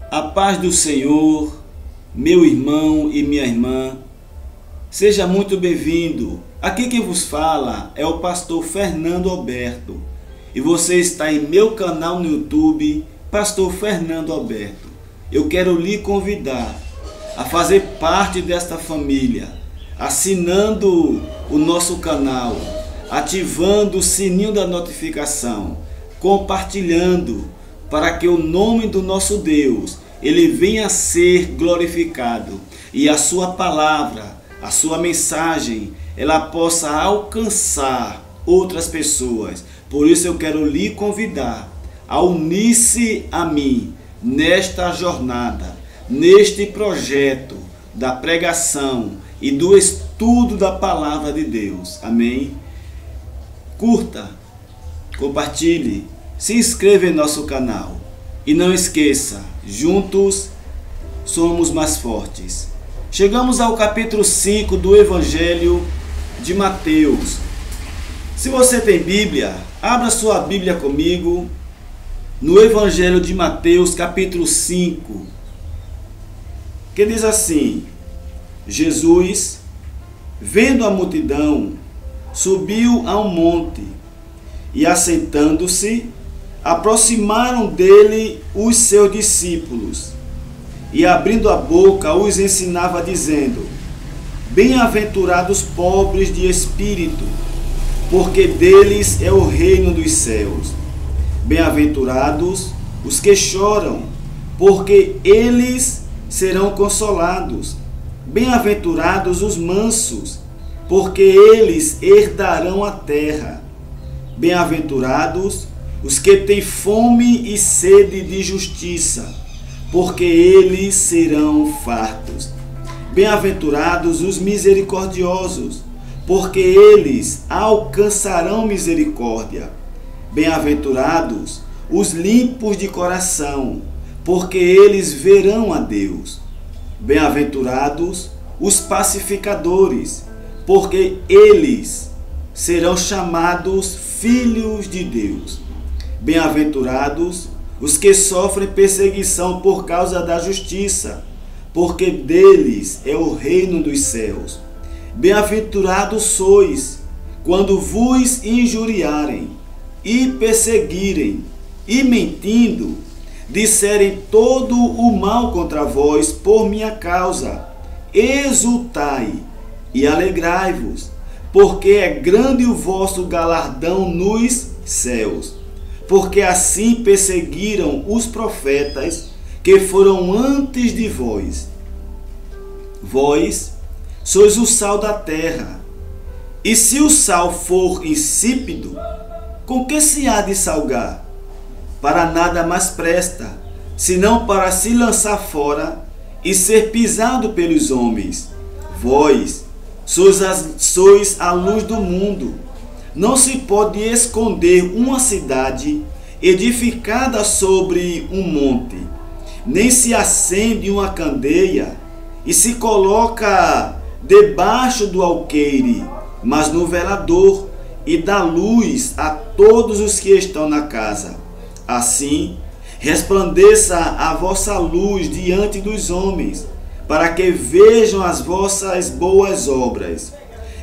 A paz do Senhor, meu irmão e minha irmã, seja muito bem-vindo. Aqui quem vos fala é o pastor Fernando Alberto e você está em meu canal no YouTube, Pastor Fernando Alberto. Eu quero lhe convidar a fazer parte desta família, assinando o nosso canal, ativando o sininho da notificação, compartilhando, para que o nome do nosso Deus, ele venha a ser glorificado e a sua palavra, a sua mensagem, ela possa alcançar outras pessoas. Por isso eu quero lhe convidar a unir-se a mim nesta jornada, neste projeto da pregação e do estudo da palavra de Deus. Amém? Curta, compartilhe, se inscreva em nosso canal e não esqueça, juntos somos mais fortes. Chegamos ao capítulo 5 do Evangelho de Mateus. Se você tem Bíblia, abra sua Bíblia comigo no Evangelho de Mateus, capítulo 5, que diz assim: Jesus, vendo a multidão, subiu a um monte e, assentando-se, aproximaram dele os seus discípulos, e abrindo a boca os ensinava, dizendo: Bem-aventurados pobres de espírito, porque deles é o reino dos céus. Bem-aventurados os que choram, porque eles serão consolados. Bem-aventurados os mansos, porque eles herdarão a terra. Bem-aventurados os que têm fome e sede de justiça, porque eles serão fartos. Bem-aventurados os misericordiosos, porque eles alcançarão misericórdia. Bem-aventurados os limpos de coração, porque eles verão a Deus. Bem-aventurados os pacificadores, porque eles serão chamados filhos de Deus. Bem-aventurados os que sofrem perseguição por causa da justiça, porque deles é o reino dos céus. Bem-aventurados sois quando vos injuriarem e perseguirem e, mentindo, disserem todo o mal contra vós por minha causa. Exultai e alegrai-vos, porque é grande o vosso galardão nos céus. Porque assim perseguiram os profetas que foram antes de vós. Vós sois o sal da terra. E se o sal for insípido, com que se há de salgar? Para nada mais presta, senão para se lançar fora e ser pisado pelos homens. Vós sois a luz do mundo. Não se pode esconder uma cidade edificada sobre um monte, nem se acende uma candeia e se coloca debaixo do alqueire, mas no velador, e dá luz a todos os que estão na casa. Assim, resplandeça a vossa luz diante dos homens, para que vejam as vossas boas obras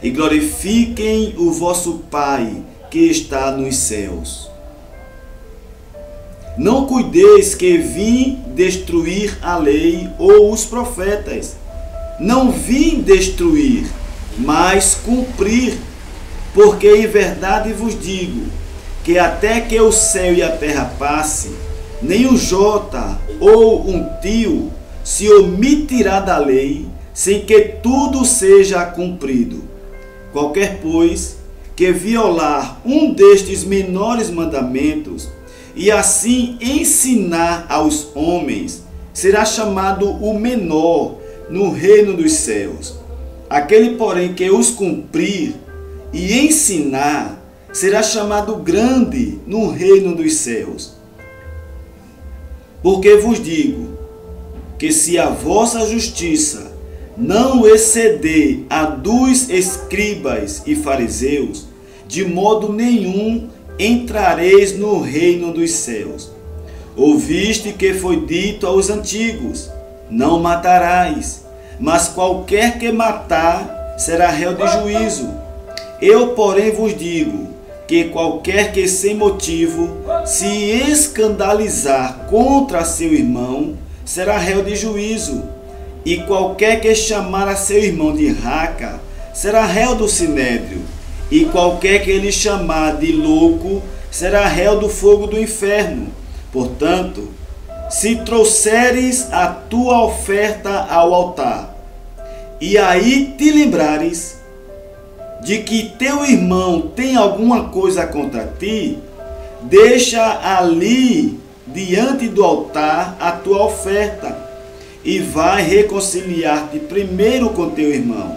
e glorifiquem o vosso Pai que está nos céus. Não cuideis que vim destruir a lei ou os profetas. Não vim destruir, mas cumprir. Porque em verdade vos digo, que até que o céu e a terra passe, nem um jota ou um tio se omitirá da lei, sem que tudo seja cumprido. Qualquer, pois, que violar um destes menores mandamentos, e assim ensinar aos homens, será chamado o menor no reino dos céus. Aquele, porém, que os cumprir e ensinar, será chamado grande no reino dos céus. Porque vos digo, que se a vossa justiça não exceder a dos escribas e fariseus, de modo nenhum entrareis no reino dos céus. Ouviste que foi dito aos antigos: não matarás, mas qualquer que matar será réu de juízo. Eu, porém, vos digo que qualquer que sem motivo se escandalizar contra seu irmão será réu de juízo. E qualquer que chamar a seu irmão de raca será réu do sinédrio. E qualquer que lhe chamar de louco será réu do fogo do inferno. Portanto, se trouxeres a tua oferta ao altar, e aí te lembrares de que teu irmão tem alguma coisa contra ti, deixa ali diante do altar a tua oferta, e vai reconciliar-te primeiro com teu irmão,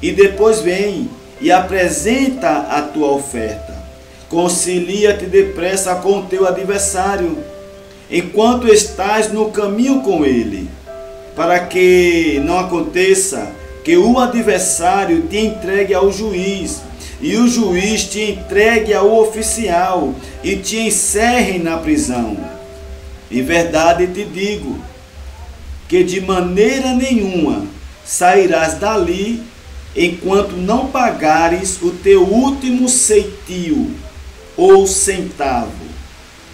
e depois vem e apresenta a tua oferta. Concilia-te depressa com o teu adversário, enquanto estás no caminho com ele, para que não aconteça que o adversário te entregue ao juiz, e o juiz te entregue ao oficial, e te encerre na prisão. Em verdade te digo, que de maneira nenhuma sairás dali, enquanto não pagares o teu último ceitio ou centavo.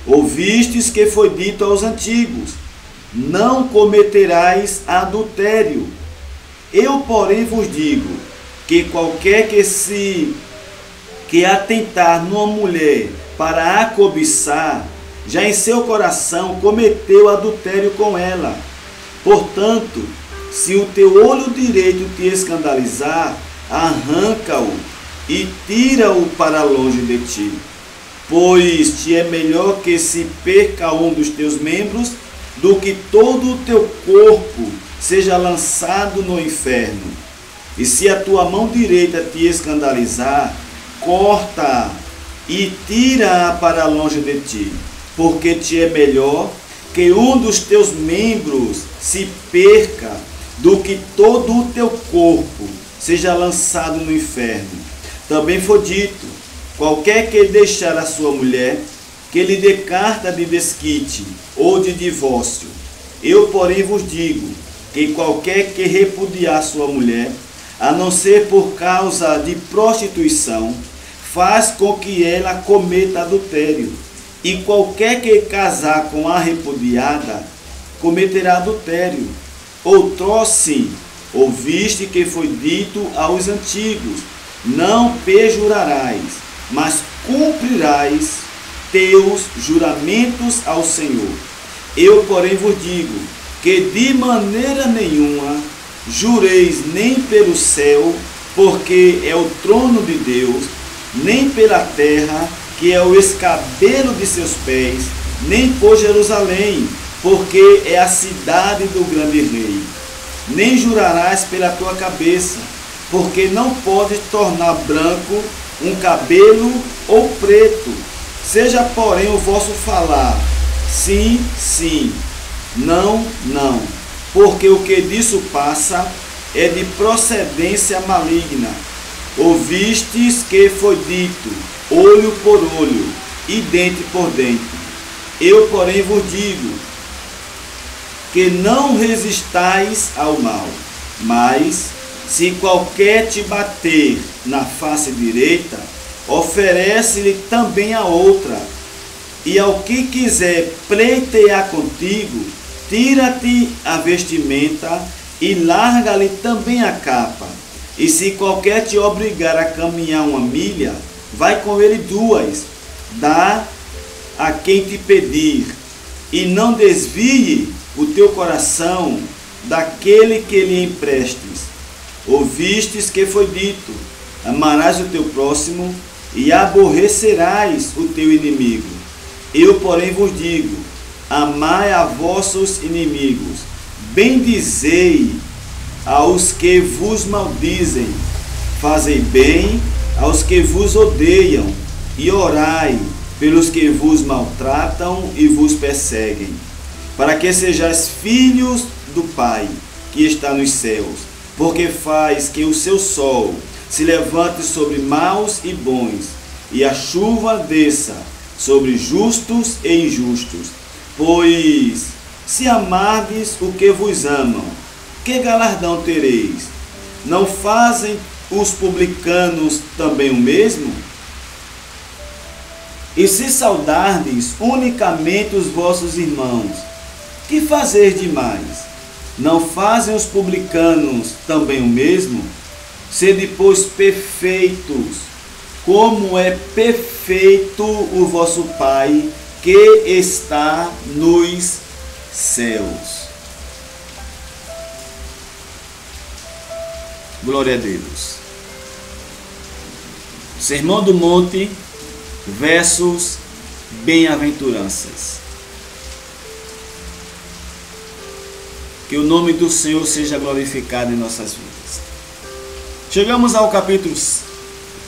Ouvistes que foi dito aos antigos: não cometerás adultério. Eu, porém, vos digo que qualquer que atentar numa mulher para a cobiçar, já em seu coração cometeu adultério com ela. Portanto, se o teu olho direito te escandalizar, arranca-o e tira-o para longe de ti. Pois te é melhor que se perca um dos teus membros, do que todo o teu corpo seja lançado no inferno. E se a tua mão direita te escandalizar, corta-a e tira-a para longe de ti, porque te é melhor que um dos teus membros se perca, do que todo o teu corpo seja lançado no inferno. Também foi dito: qualquer que deixar a sua mulher, que lhe dê carta de desquite ou de divórcio. Eu, porém, vos digo que qualquer que repudiar sua mulher, a não ser por causa de prostituição, faz com que ela cometa adultério. E qualquer que casar com a repudiada, cometerá adultério. Outrossim, ouviste que foi dito aos antigos: não perjurarás, mas cumprirás teus juramentos ao Senhor. Eu, porém, vos digo que de maneira nenhuma jureis nem pelo céu, porque é o trono de Deus, nem pela terra, que é o escabelo de seus pés, nem por Jerusalém, porque é a cidade do grande rei. Nem jurarás pela tua cabeça, porque não podes tornar branco um cabelo ou preto. Seja, porém, o vosso falar sim, sim, não, não, porque o que disso passa é de procedência maligna. Ouvistes que foi dito: olho por olho e dente por dente. Eu, porém, vos digo que não resistais ao mal, mas se qualquer te bater na face direita, oferece-lhe também a outra. E ao que quiser pleitear contigo, tira-te a vestimenta e larga-lhe também a capa. E se qualquer te obrigar a caminhar 1 milha, vai com ele 2. Dá a quem te pedir, e não desvie o teu coração daquele que lhe emprestes. Ouvistes que foi dito: amarás o teu próximo e aborrecerás o teu inimigo. Eu, porém, vos digo: amai a vossos inimigos, bendizei aos que vos maldizem, fazei bem aos que vos odeiam, e orai pelos que vos maltratam e vos perseguem, para que sejais filhos do Pai que está nos céus, porque faz que o seu sol se levante sobre maus e bons, e a chuva desça sobre justos e injustos. Pois, se amardes o que vos amam, que galardão tereis? Não fazem os publicanos também o mesmo? E se saudardes unicamente os vossos irmãos, que fazeis demais? Não fazem os publicanos também o mesmo? Sede, pois, perfeitos, como é perfeito o vosso Pai que está nos céus. Glória a Deus. Sermão do Monte versus bem-aventuranças. Que o nome do Senhor seja glorificado em nossas vidas. Chegamos ao capítulo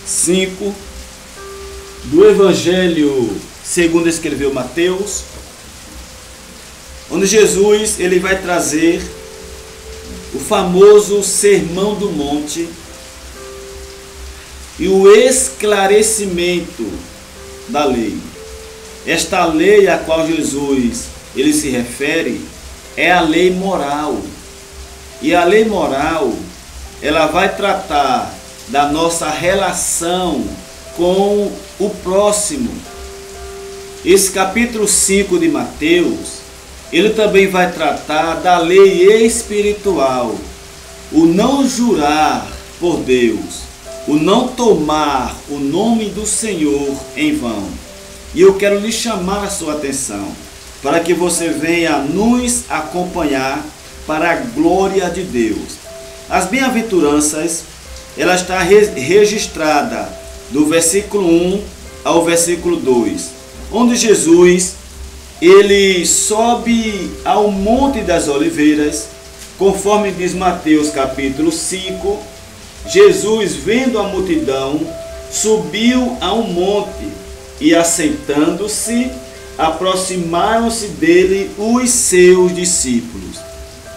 5 do Evangelho segundo escreveu Mateus, onde Jesus ele vai trazer o famoso Sermão do Monte e o esclarecimento da lei. Esta lei a qual Jesus ele se refere é a lei moral. E a lei moral, ela vai tratar da nossa relação com o próximo. Esse capítulo 5 de Mateus, ele também vai tratar da lei espiritual, o não jurar por Deus, o não tomar o nome do Senhor em vão. E eu quero lhe chamar a sua atenção, para que você venha nos acompanhar para a glória de Deus. As bem-aventuranças, ela está registrada do versículo 1 ao versículo 2, onde Jesus ele sobe ao Monte das Oliveiras, conforme diz Mateus capítulo 5, Jesus, vendo a multidão, subiu a um monte e, assentando-se, aproximaram-se dele os seus discípulos.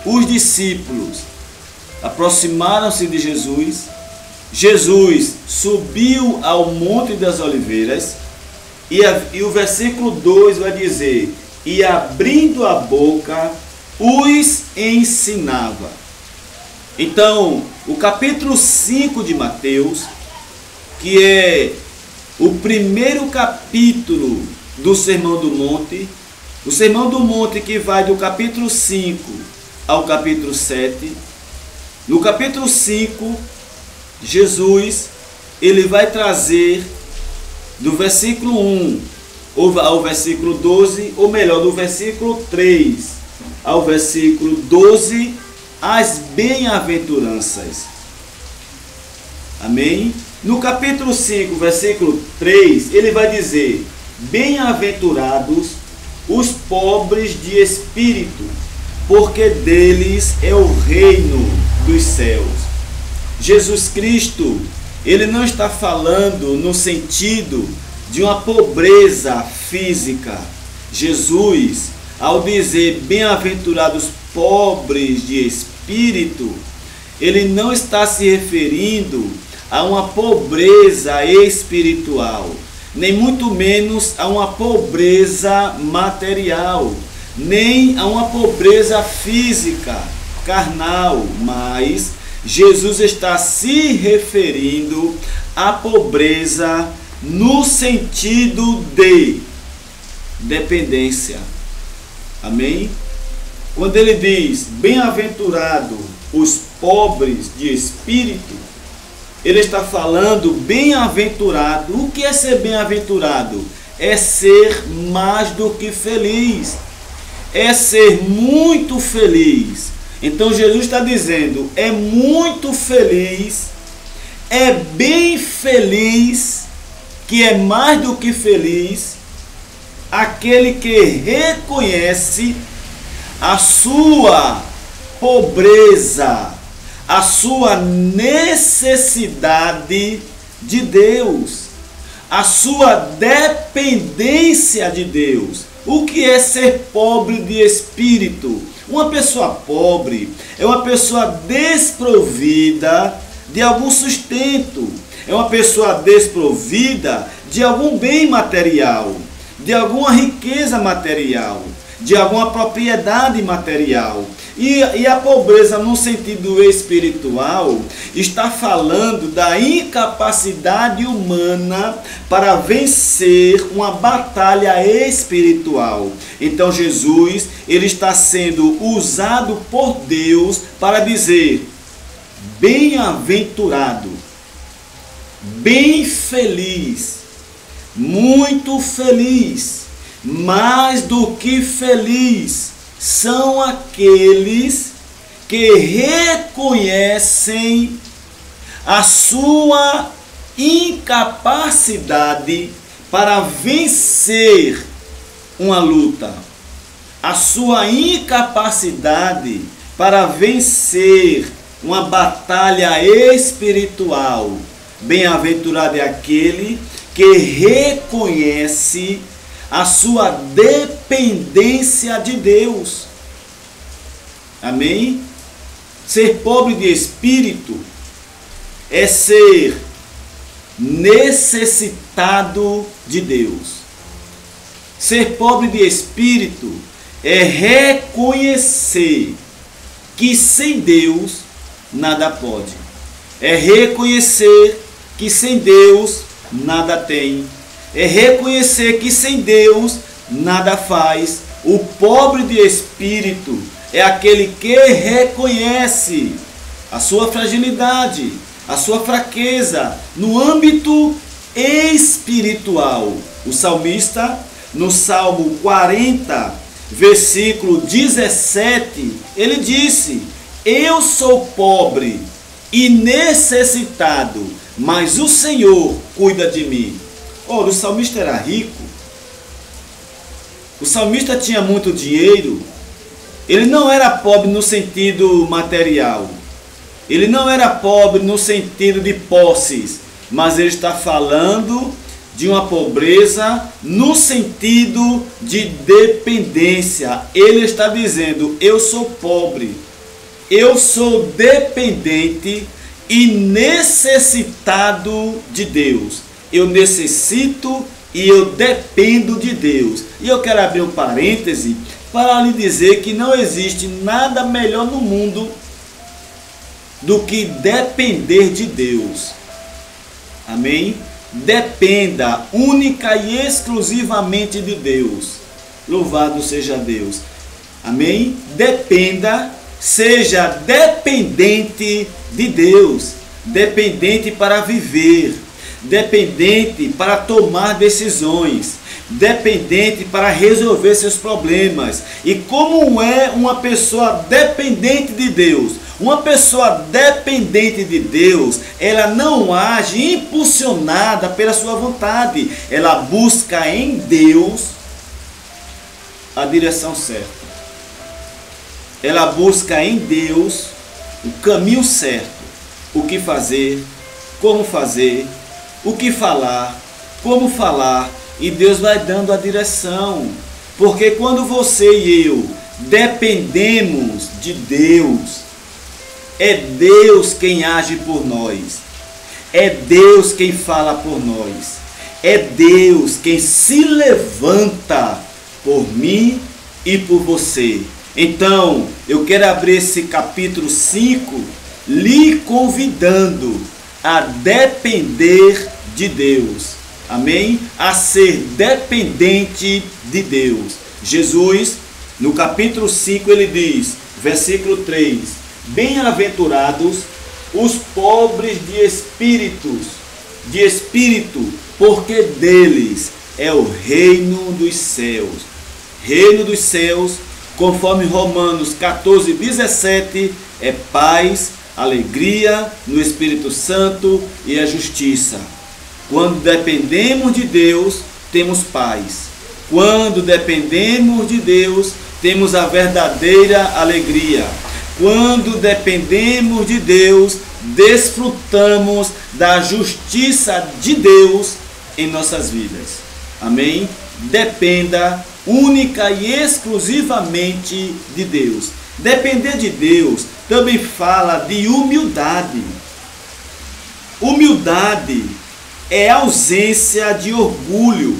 Os discípulos aproximaram-se de Jesus. Jesus subiu ao Monte das Oliveiras e o versículo 2 vai dizer: e abrindo a boca, os ensinava. Então, o capítulo 5 de Mateus, que é o primeiro capítulo do Sermão do Monte, o Sermão do Monte que vai do capítulo 5 ao capítulo 7, no capítulo 5, Jesus ele vai trazer do versículo 1 ao versículo 12, ou melhor, do versículo 3 ao versículo 12, as bem-aventuranças. Amém? No capítulo 5, versículo 3, ele vai dizer: bem-aventurados os pobres de espírito, porque deles é o reino dos céus. Jesus Cristo, ele não está falando no sentido de uma pobreza física. Jesus, ao dizer bem-aventurados pobres de espírito, ele não está se referindo a uma pobreza espiritual, nem muito menos a uma pobreza material, nem a uma pobreza física, carnal, mas Jesus está se referindo à pobreza no sentido de dependência. Amém? Quando ele diz bem-aventurado os pobres de espírito, ele está falando bem-aventurado. O que é ser bem-aventurado? É ser mais do que feliz, é ser muito feliz. Então Jesus está dizendo, é muito feliz, é bem feliz, que é mais do que feliz, aquele que reconhece a sua pobreza, a sua necessidade de Deus, a sua dependência de Deus. O que é ser pobre de espírito? Uma pessoa pobre é uma pessoa desprovida de algum sustento, é uma pessoa desprovida de algum bem material, de alguma riqueza material, de alguma propriedade material. E a pobreza no sentido espiritual está falando da incapacidade humana para vencer uma batalha espiritual. Então Jesus, ele está sendo usado por Deus para dizer: bem-aventurado, bem feliz, muito feliz, mais do que feliz são aqueles que reconhecem a sua incapacidade para vencer uma luta, a sua incapacidade para vencer uma batalha espiritual. Bem-aventurado é aquele que reconhece a sua dependência de Deus. Amém? Ser pobre de espírito é ser necessitado de Deus. Ser pobre de espírito é reconhecer que sem Deus nada pode. É reconhecer que sem Deus nada tem. É reconhecer que sem Deus nada faz. O pobre de espírito é aquele que reconhece a sua fragilidade, a sua fraqueza no âmbito espiritual. O salmista, no Salmo 40, versículo 17, ele disse: eu sou pobre e necessitado, mas o Senhor cuida de mim. Ora, o salmista era rico, o salmista tinha muito dinheiro, ele não era pobre no sentido material, ele não era pobre no sentido de posses, mas ele está falando de uma pobreza no sentido de dependência. Ele está dizendo: eu sou pobre, eu sou dependente e necessitado de Deus. Eu necessito e eu dependo de Deus. E eu quero abrir um parêntese para lhe dizer que não existe nada melhor no mundo do que depender de Deus. Amém? Dependa única e exclusivamente de Deus. Louvado seja Deus. Amém? Dependa, seja dependente de Deus. Dependente para viver. Dependente para tomar decisões, dependente para resolver seus problemas. E como é uma pessoa dependente de Deus? Uma pessoa dependente de Deus, ela não age impulsionada pela sua vontade, ela busca em Deus a direção certa. Ela busca em Deus o caminho certo, o que fazer, como fazer, o que falar, como falar, e Deus vai dando a direção. Porque quando você e eu dependemos de Deus, é Deus quem age por nós, é Deus quem fala por nós, é Deus quem se levanta por mim e por você. Então, eu quero abrir esse capítulo 5 lhe convidando a depender de Deus. Amém? A ser dependente de Deus. Jesus, no capítulo 5, ele diz, versículo 3: bem-aventurados os pobres de espírito, porque deles é o reino dos céus. Reino dos céus, conforme Romanos 14, 17, é paz, alegria no Espírito Santo e a justiça. Quando dependemos de Deus, temos paz. Quando dependemos de Deus, temos a verdadeira alegria. Quando dependemos de Deus, desfrutamos da justiça de Deus em nossas vidas. Amém? Dependa única e exclusivamente de Deus. Depender de Deus também fala de humildade. Humildade é ausência de orgulho.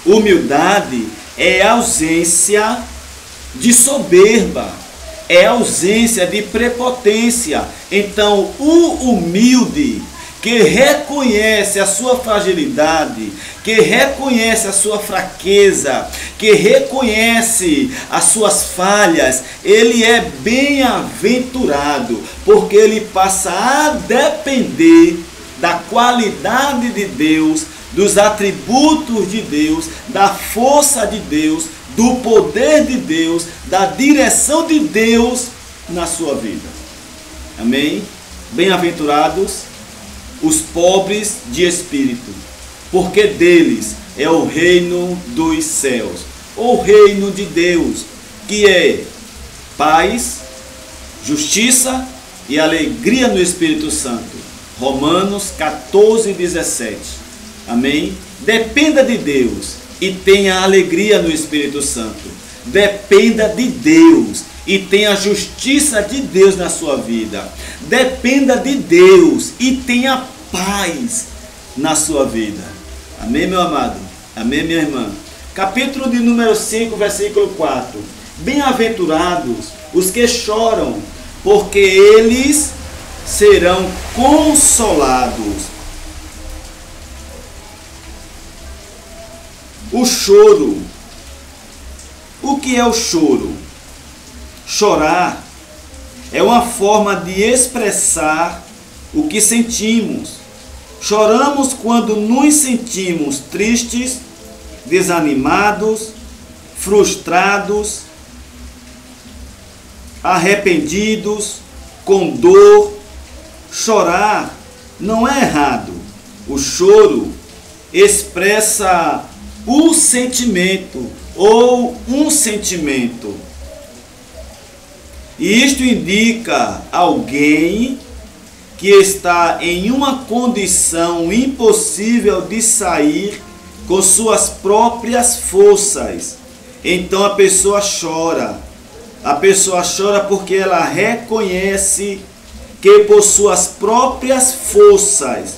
Humildade é ausência de soberba, é ausência de prepotência. Então, o humilde, que reconhece a sua fragilidade, que reconhece a sua fraqueza, que reconhece as suas falhas, ele é bem-aventurado, porque ele passa a depender da qualidade de Deus, dos atributos de Deus, da força de Deus, do poder de Deus, da direção de Deus na sua vida. Amém? Bem-aventurados os pobres de espírito, porque deles é o reino dos céus, o reino de Deus, que é paz, justiça e alegria no Espírito Santo. Romanos 14:17. Amém? Dependa de Deus e tenha alegria no Espírito Santo. Dependa de Deus e tenha a justiça de Deus na sua vida. Dependa de Deus e tenha paz na sua vida. Amém, meu amado? Amém, minha irmã? Capítulo de número 5, versículo 4. Bem-aventurados os que choram, porque eles serão consolados. O choro. O que é o choro? Chorar é uma forma de expressar o que sentimos. Choramos quando nos sentimos tristes, desanimados, frustrados, arrependidos, com dor. Chorar não é errado. O choro expressa o sentimento ou um sentimento. E isto indica alguém que está em uma condição impossível de sair com suas próprias forças. Então a pessoa chora. A pessoa chora porque ela reconhece que por suas próprias forças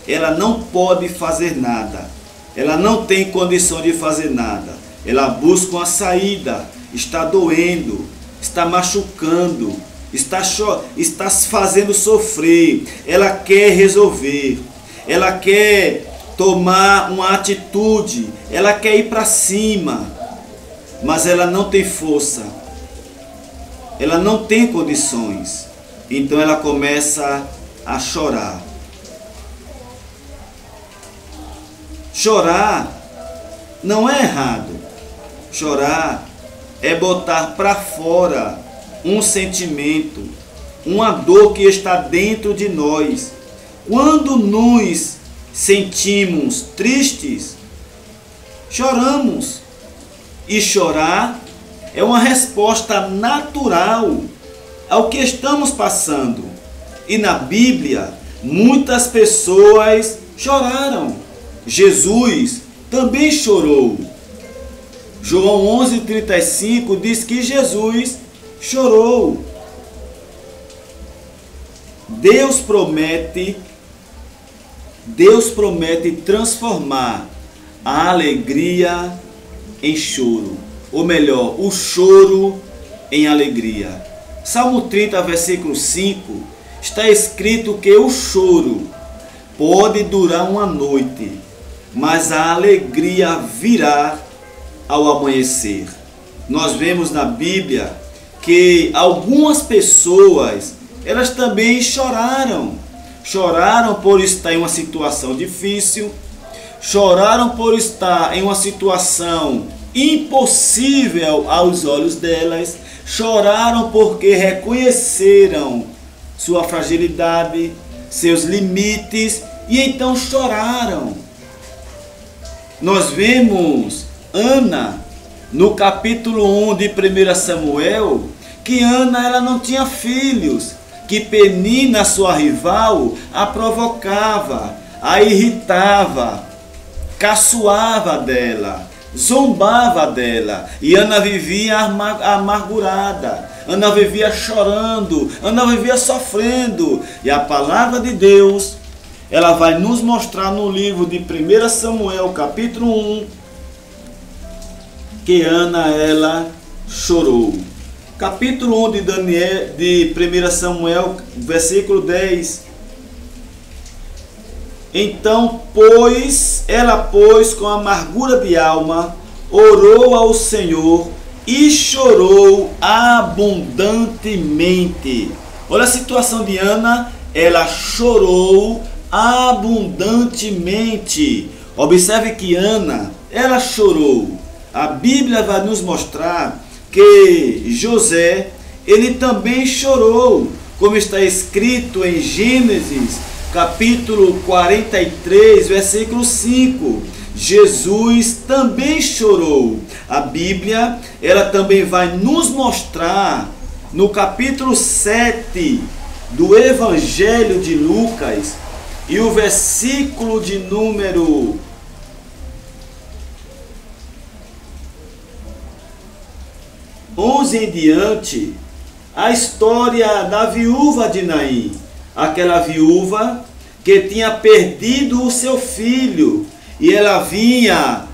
ela não pode fazer nada. Ela não tem condição de fazer nada. Ela busca uma saída. Está doendo, está machucando, está se fazendo sofrer. Ela quer resolver. Ela quer tomar uma atitude. Ela quer ir para cima. Mas ela não tem força. Ela não tem condições. Então ela começa a chorar. Chorar não é errado. Chorar é botar para fora um sentimento, uma dor que está dentro de nós. Quando nos sentimos tristes, choramos. E chorar é uma resposta natural ao que estamos passando. E na Bíblia, muitas pessoas choraram. Jesus também chorou. João 11:35 diz que Jesus chorou. Deus promete transformar a alegria em choro. Ou melhor, o choro em alegria. Salmo 30, versículo 5, está escrito que o choro pode durar uma noite, mas a alegria virá ao amanhecer. Nós vemos na Bíblia que algumas pessoas, elas também choraram. Choraram por estar em uma situação difícil, choraram por estar em uma situação impossível aos olhos delas, choraram porque reconheceram sua fragilidade, seus limites, e então choraram. Nós vemos Ana, no capítulo 1 de 1 Samuel, que Ana ela não tinha filhos, que Penina, sua rival, a provocava, a irritava, caçoava dela, zombava dela, e Ana vivia amargurada, Ana vivia chorando, Ana vivia sofrendo. E a palavra de Deus, ela vai nos mostrar no livro de 1 Samuel, capítulo 1, que Ana, ela chorou. Capítulo 1 de 1 Samuel, versículo 10. Então, ela, com amargura de alma, orou ao Senhor e chorou abundantemente. Olha a situação de Ana, ela chorou abundantemente. Observe que Ana, ela chorou. A Bíblia vai nos mostrar que José, ele também chorou, como está escrito em Gênesis, capítulo 43, versículo 5. Jesus também chorou. A Bíblia, ela também vai nos mostrar no capítulo 7 do Evangelho de Lucas e o versículo de número 11 em diante, a história da viúva de Naim, aquela viúva que tinha perdido o seu filho, e ela vinha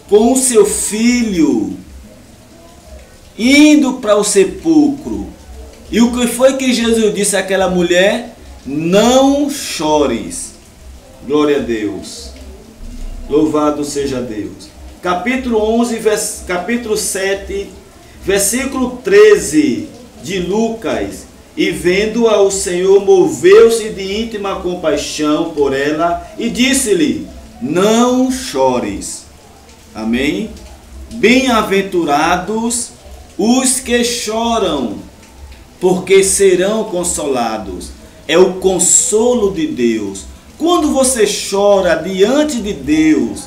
com o seu filho indo para o sepulcro. E o que foi que Jesus disse àquela mulher? Não chores. Glória a Deus. Louvado seja Deus. Capítulo 11, capítulo 7, versículo 13 de Lucas. E vendo-a, o Senhor moveu-se de íntima compaixão por ela e disse-lhe: não chores. Amém? Bem-aventurados os que choram, porque serão consolados. É o consolo de Deus. Quando você chora diante de Deus,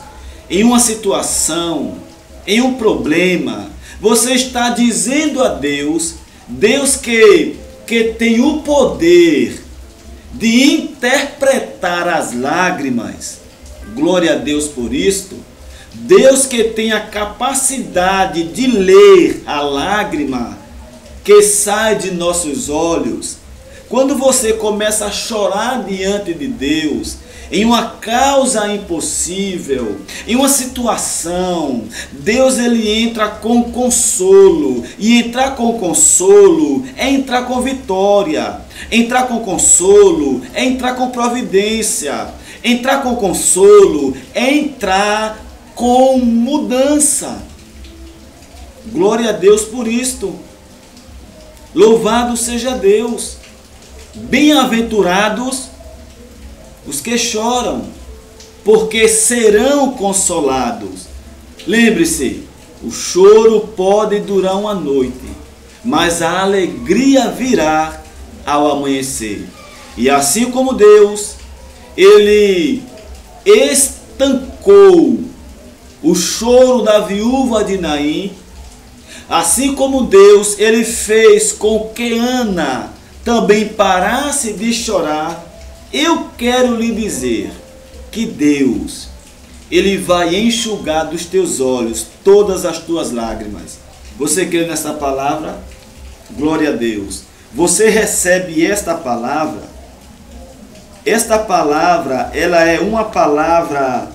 em uma situação, em um problema, você está dizendo a Deus, Deus que tem o poder de interpretar as lágrimas. Glória a Deus por isto. Deus que tem a capacidade de ler a lágrima que sai de nossos olhos. Quando você começa a chorar diante de Deus, em uma causa impossível, em uma situação, Deus ele entra com consolo, e entrar com consolo é entrar com vitória, entrar com consolo é entrar com providência, entrar com consolo é entrar com mudança. Glória a Deus por isto. Louvado seja Deus. Bem-aventurados os que choram, porque serão consolados. Lembre-se, o choro pode durar uma noite, mas a alegria virá ao amanhecer. E assim como Deus, ele estancou o choro da viúva de Naim, assim como Deus, ele fez com que Ana também parasse de chorar. Eu quero lhe dizer que Deus, ele vai enxugar dos teus olhos todas as tuas lágrimas. Você crê nessa palavra? Glória a Deus. Você recebe esta palavra? Esta palavra, ela é uma palavra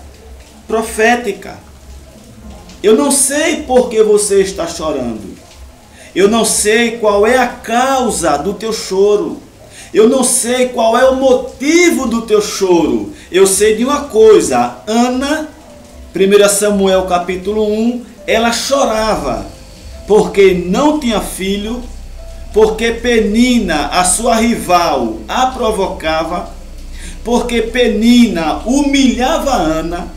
profética. Eu não sei por que você está chorando. Eu não sei qual é a causa do teu choro. Eu não sei qual é o motivo do teu choro. Eu sei de uma coisa. Ana, 1 Samuel capítulo 1, ela chorava porque não tinha filho, porque Penina, a sua rival, a provocava, porque Penina humilhava Ana,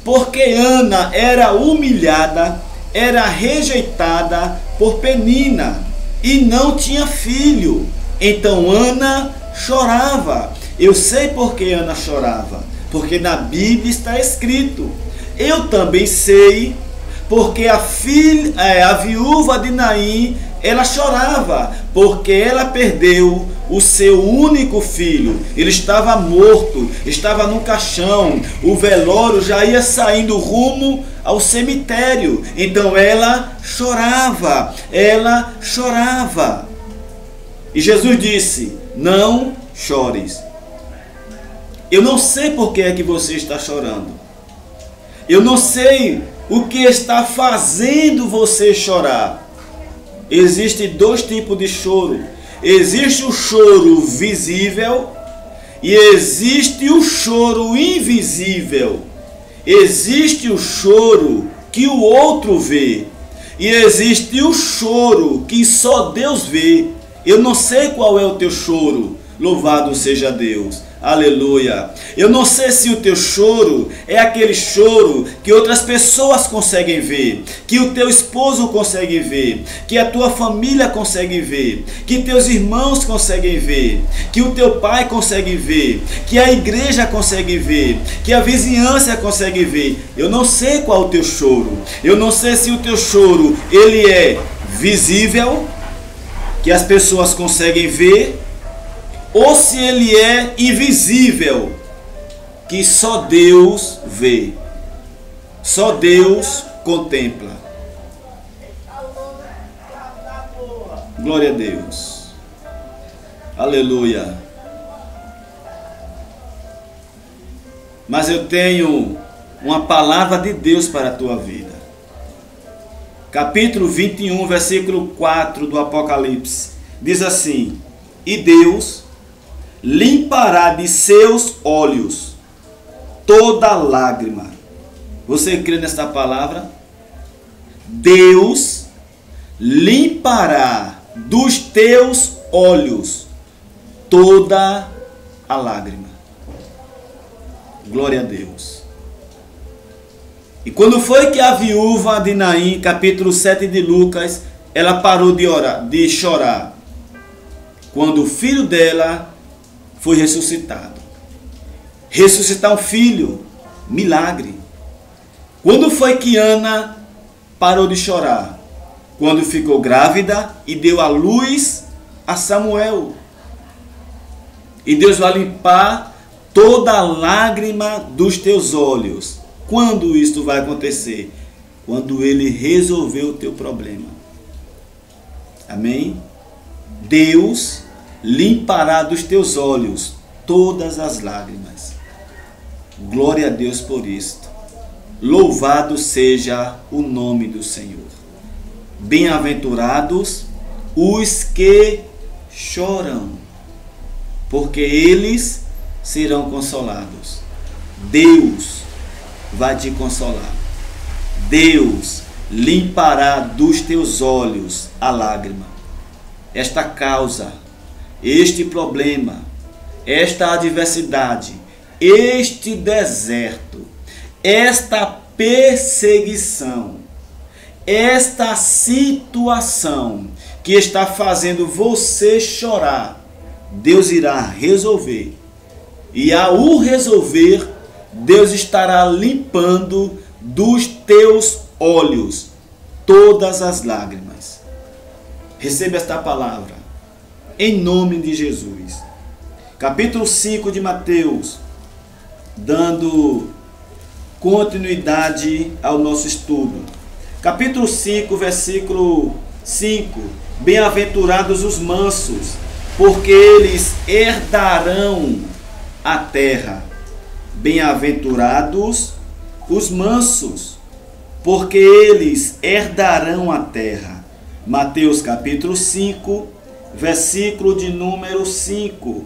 porque Ana era humilhada, era rejeitada por Penina e não tinha filho. Então Ana chorava. Eu sei por que Ana chorava, porque na Bíblia está escrito. Eu também sei porque a viúva de Naim, ela chorava, porque ela perdeu o seu único filho. Ele estava morto, estava no caixão, o velório já ia saindo rumo ao cemitério. Então ela chorava, ela chorava. E Jesus disse: não chores. Eu não sei por que é que você está chorando. Eu não sei o que está fazendo você chorar. Existem dois tipos de choro. Existe o choro visível e existe o choro invisível. Existe o choro que o outro vê e existe o choro que só Deus vê. Eu não sei qual é o teu choro. Louvado seja Deus. Aleluia. Eu não sei se o teu choro é aquele choro que outras pessoas conseguem ver, que o teu esposo consegue ver, que a tua família consegue ver, que teus irmãos conseguem ver, que o teu pai consegue ver, que a igreja consegue ver, que a vizinhança consegue ver. Eu não sei qual é o teu choro. Eu não sei se o teu choro ele é visível, que as pessoas conseguem ver, ou se ele é invisível, que só Deus vê, só Deus contempla. Glória a Deus. Aleluia. Mas eu tenho uma palavra de Deus para a tua vida. Capítulo 21, versículo 4 do Apocalipse. Diz assim: e Deus limpará de seus olhos toda lágrima. Você crê nesta palavra? Deus limpará dos teus olhos toda a lágrima. Glória a Deus. E quando foi que a viúva de Naim, capítulo 7 de Lucas, ela parou de chorar? Quando o filho dela foi ressuscitado. Ressuscitar um filho, milagre. Quando foi que Ana parou de chorar? Quando ficou grávida e deu à luz a Samuel. E Deus vai limpar toda a lágrima dos teus olhos. Quando isto vai acontecer? Quando Ele resolver o teu problema. Amém? Deus limpará dos teus olhos todas as lágrimas. Glória a Deus por isto. Louvado seja o nome do Senhor. Bem-aventurados os que choram, porque eles serão consolados. Deus vai te consolar. Deus limpará dos teus olhos a lágrima. Esta causa, este problema, esta adversidade, este deserto, esta perseguição, esta situação que está fazendo você chorar, Deus irá resolver. E ao resolver, Deus estará limpando dos teus olhos todas as lágrimas. Receba esta palavra, em nome de Jesus. Capítulo 5 de Mateus, dando continuidade ao nosso estudo. Capítulo 5, versículo 5. Bem-aventurados os mansos, porque eles herdarão a terra. Bem-aventurados os mansos, porque eles herdarão a terra. Mateus capítulo 5, versículo de número 5.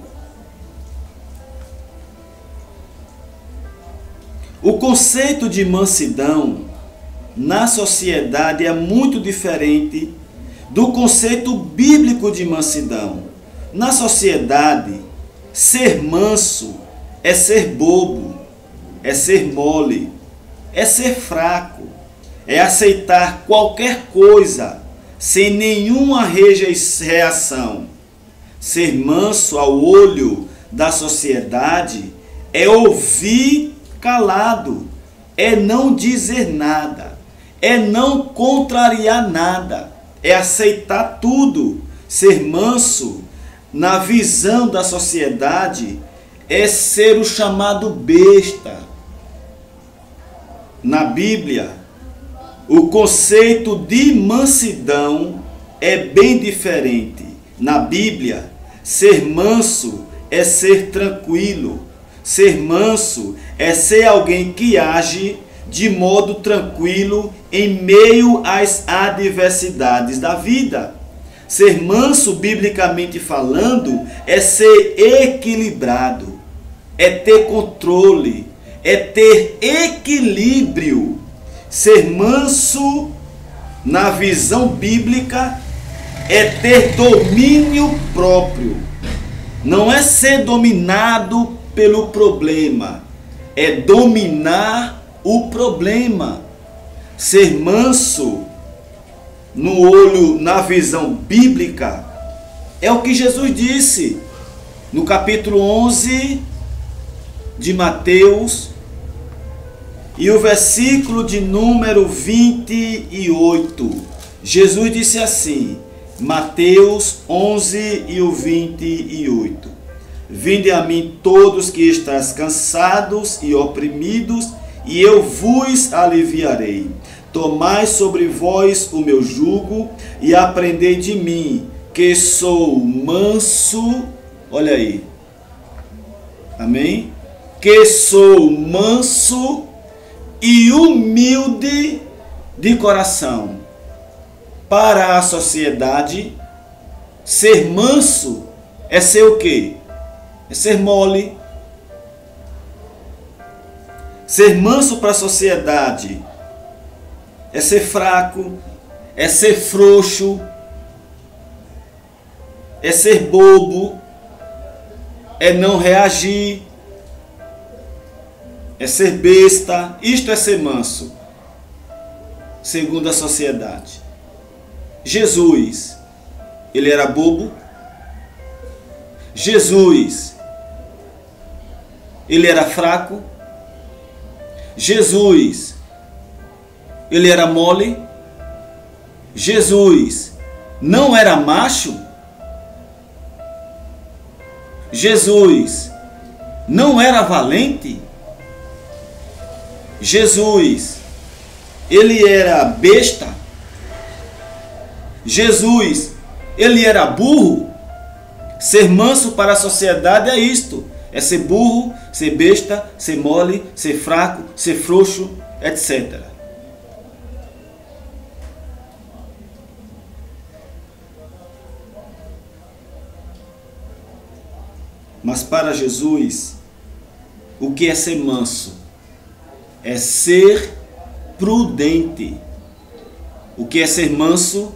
O conceito de mansidão na sociedade é muito diferente do conceito bíblico de mansidão. Na sociedade, ser manso é ser bobo, é ser mole, é ser fraco, é aceitar qualquer coisa sem nenhuma reação. Ser manso ao olho da sociedade é ouvir calado, é não dizer nada, é não contrariar nada, é aceitar tudo. Ser manso, na visão da sociedade, é ser o chamado besta. Na Bíblia, o conceito de mansidão é bem diferente. Na Bíblia, ser manso é ser tranquilo. Ser manso é ser alguém que age de modo tranquilo em meio às adversidades da vida. Ser manso, biblicamente falando, é ser equilibrado, é ter controle, é ter equilíbrio. Ser manso, na visão bíblica, é ter domínio próprio. Não é ser dominado pelo problema, é dominar o problema. Ser manso, na visão bíblica, é o que Jesus disse no capítulo 11 de Mateus e o versículo de número 28. Jesus disse assim, Mateus 11 e o 28. Vinde a mim todos que estáis cansados e oprimidos, e eu vos aliviarei. Tomai sobre vós o meu jugo e aprendei de mim, que sou manso. Olha aí. Amém? Que sou manso e humilde de coração. Para a sociedade, ser manso é ser o quê? É ser mole. Ser manso para a sociedade é ser fraco, é ser frouxo, é ser bobo, é não reagir, é ser besta. Isto é ser manso, segundo a sociedade. Jesus, ele era bobo? Jesus, ele era fraco? Jesus, ele era mole? Jesus não era macho? Jesus não era valente? Jesus, ele era besta? Jesus, ele era burro? Ser manso para a sociedade é isto: é ser burro, ser besta, ser mole, ser fraco, ser frouxo, etc. Mas para Jesus, o que é ser manso? É ser prudente. O que é ser manso?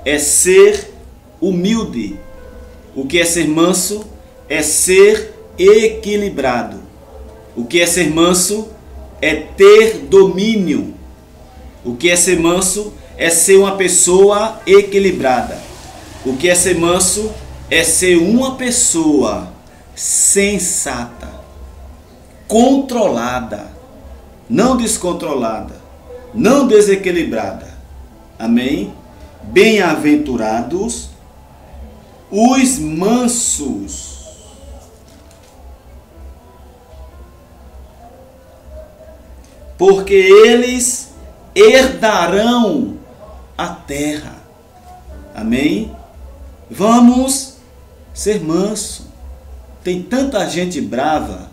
É ser humilde. O que é ser manso? É ser equilibrado. O que é ser manso? É ter domínio. O que é ser manso? É ser uma pessoa equilibrada. O que é ser manso? É ser uma pessoa sensata, controlada, não descontrolada, não desequilibrada. Amém? Bem-aventurados os mansos, porque eles herdarão a terra. Amém? Vamos ser manso. Tem tanta gente brava.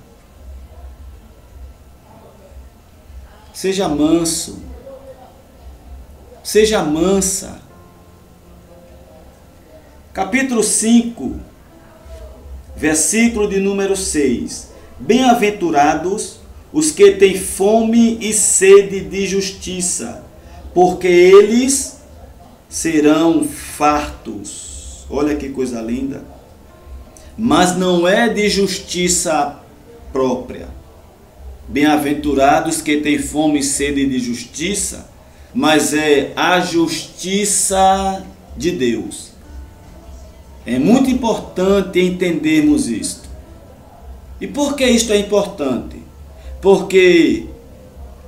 Seja manso. Seja mansa. Capítulo 5, versículo de número 6. Bem-aventurados os que têm fome e sede de justiça, porque eles serão fartos. Olha que coisa linda. Mas não é de justiça própria. Bem-aventurados que têm fome e sede de justiça, mas é a justiça de Deus. É muito importante entendermos isto. E por que isto é importante? Porque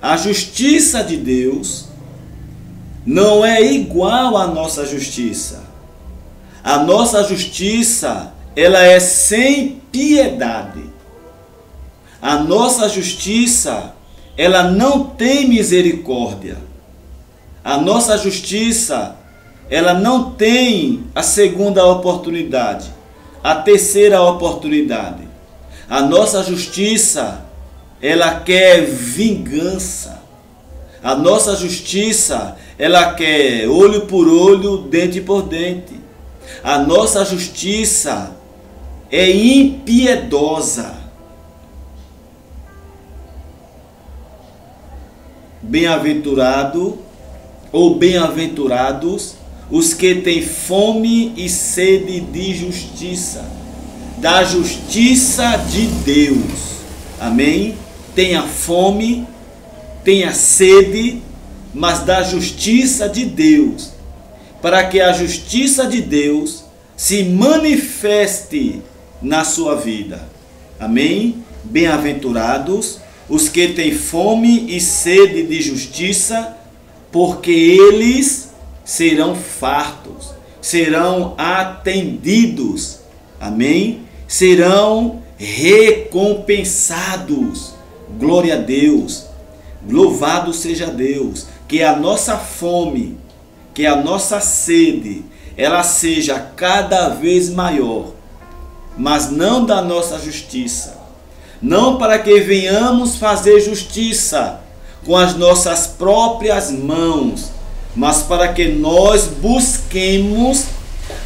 a justiça de Deus não é igual à nossa justiça. A nossa justiça, ela é sem piedade. A nossa justiça, ela não tem misericórdia. A nossa justiça, ela não tem a segunda oportunidade, a terceira oportunidade. A nossa justiça, ela quer vingança. A nossa justiça, ela quer olho por olho, dente por dente. A nossa justiça é impiedosa. Bem-aventurado ou bem-aventurados os que têm fome e sede de justiça, da justiça de Deus. Amém? Tenha fome, tenha sede, mas da justiça de Deus, para que a justiça de Deus se manifeste na sua vida. Amém? Bem-aventurados os que têm fome e sede de justiça, porque eles serão fartos, serão atendidos. Amém? Serão recompensados. Glória a Deus. Louvado seja Deus. Que a nossa fome, que a nossa sede, ela seja cada vez maior, mas não da nossa justiça. Não para que venhamos fazer justiça com as nossas próprias mãos, mas para que nós busquemos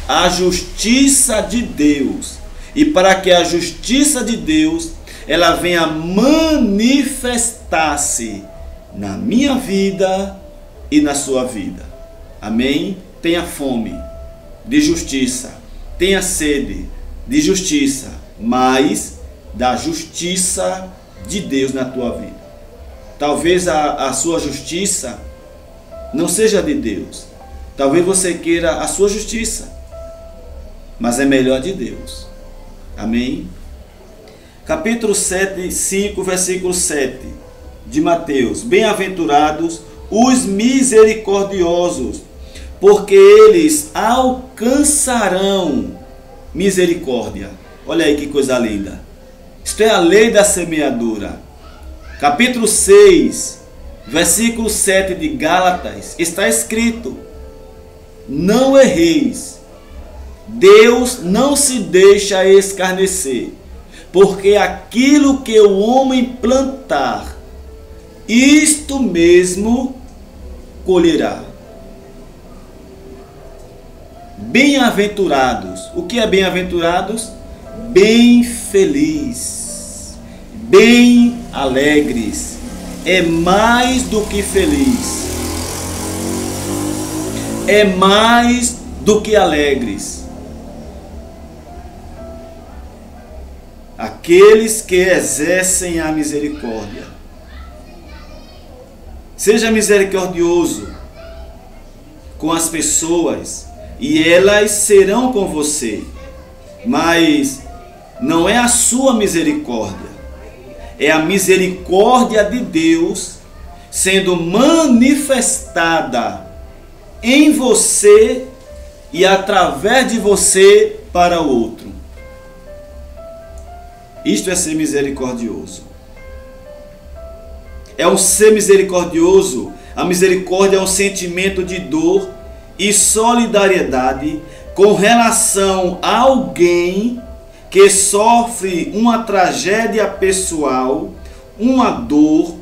a justiça de Deus. E para que a justiça de Deus, ela venha manifestar-se na minha vida e na sua vida. Amém? Tenha fome de justiça, tenha sede de justiça, mas da justiça de Deus na tua vida. Talvez a sua justiça não seja de Deus. Talvez você queira a sua justiça, mas é melhor de Deus. Amém? Capítulo 7, 5, versículo 7 de Mateus. Bem-aventurados os misericordiosos, porque eles alcançarão misericórdia. Olha aí que coisa linda. Isto é a lei da semeadura. Capítulo 6, versículo 7 de Gálatas, está escrito: não erreis, Deus não se deixa escarnecer, porque aquilo que o homem plantar, isto mesmo colherá. Bem-aventurados. O que é bem-aventurados? Bem feliz, bem alegres, é mais do que feliz, é mais do que alegres. Aqueles que exercem a misericórdia. Seja misericordioso com as pessoas e elas serão com você, mas não é a sua misericórdia, é a misericórdia de Deus sendo manifestada em você e através de você para o outro. Isto é ser misericordioso. É um ser misericordioso. A misericórdia é um sentimento de dor e solidariedade com relação a alguém que sofre uma tragédia pessoal, uma dor.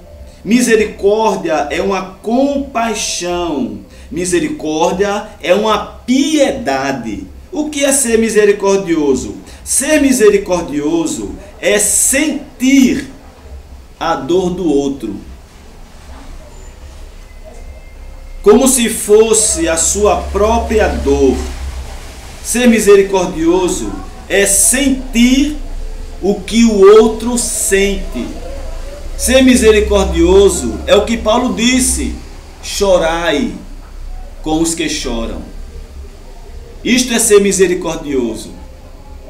Misericórdia é uma compaixão. Misericórdia é uma piedade. O que é ser misericordioso? Ser misericordioso é sentir a dor do outro, como se fosse a sua própria dor. Ser misericordioso é sentir o que o outro sente. Ser misericordioso é o que Paulo disse: chorai com os que choram. Isto é ser misericordioso.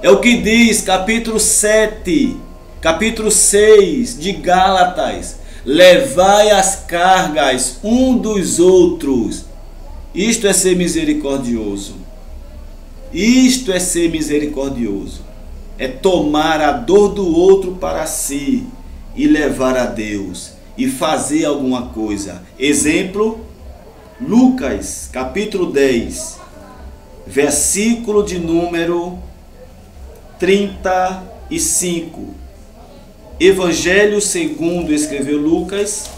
É o que diz capítulo 7, capítulo 6 de Gálatas: levai as cargas um dos outros. Isto é ser misericordioso. Isto é ser misericordioso. É tomar a dor do outro para si e levar a Deus e fazer alguma coisa. Exemplo, Lucas, capítulo 10, versículo de número 35. Evangelho segundo escreveu Lucas,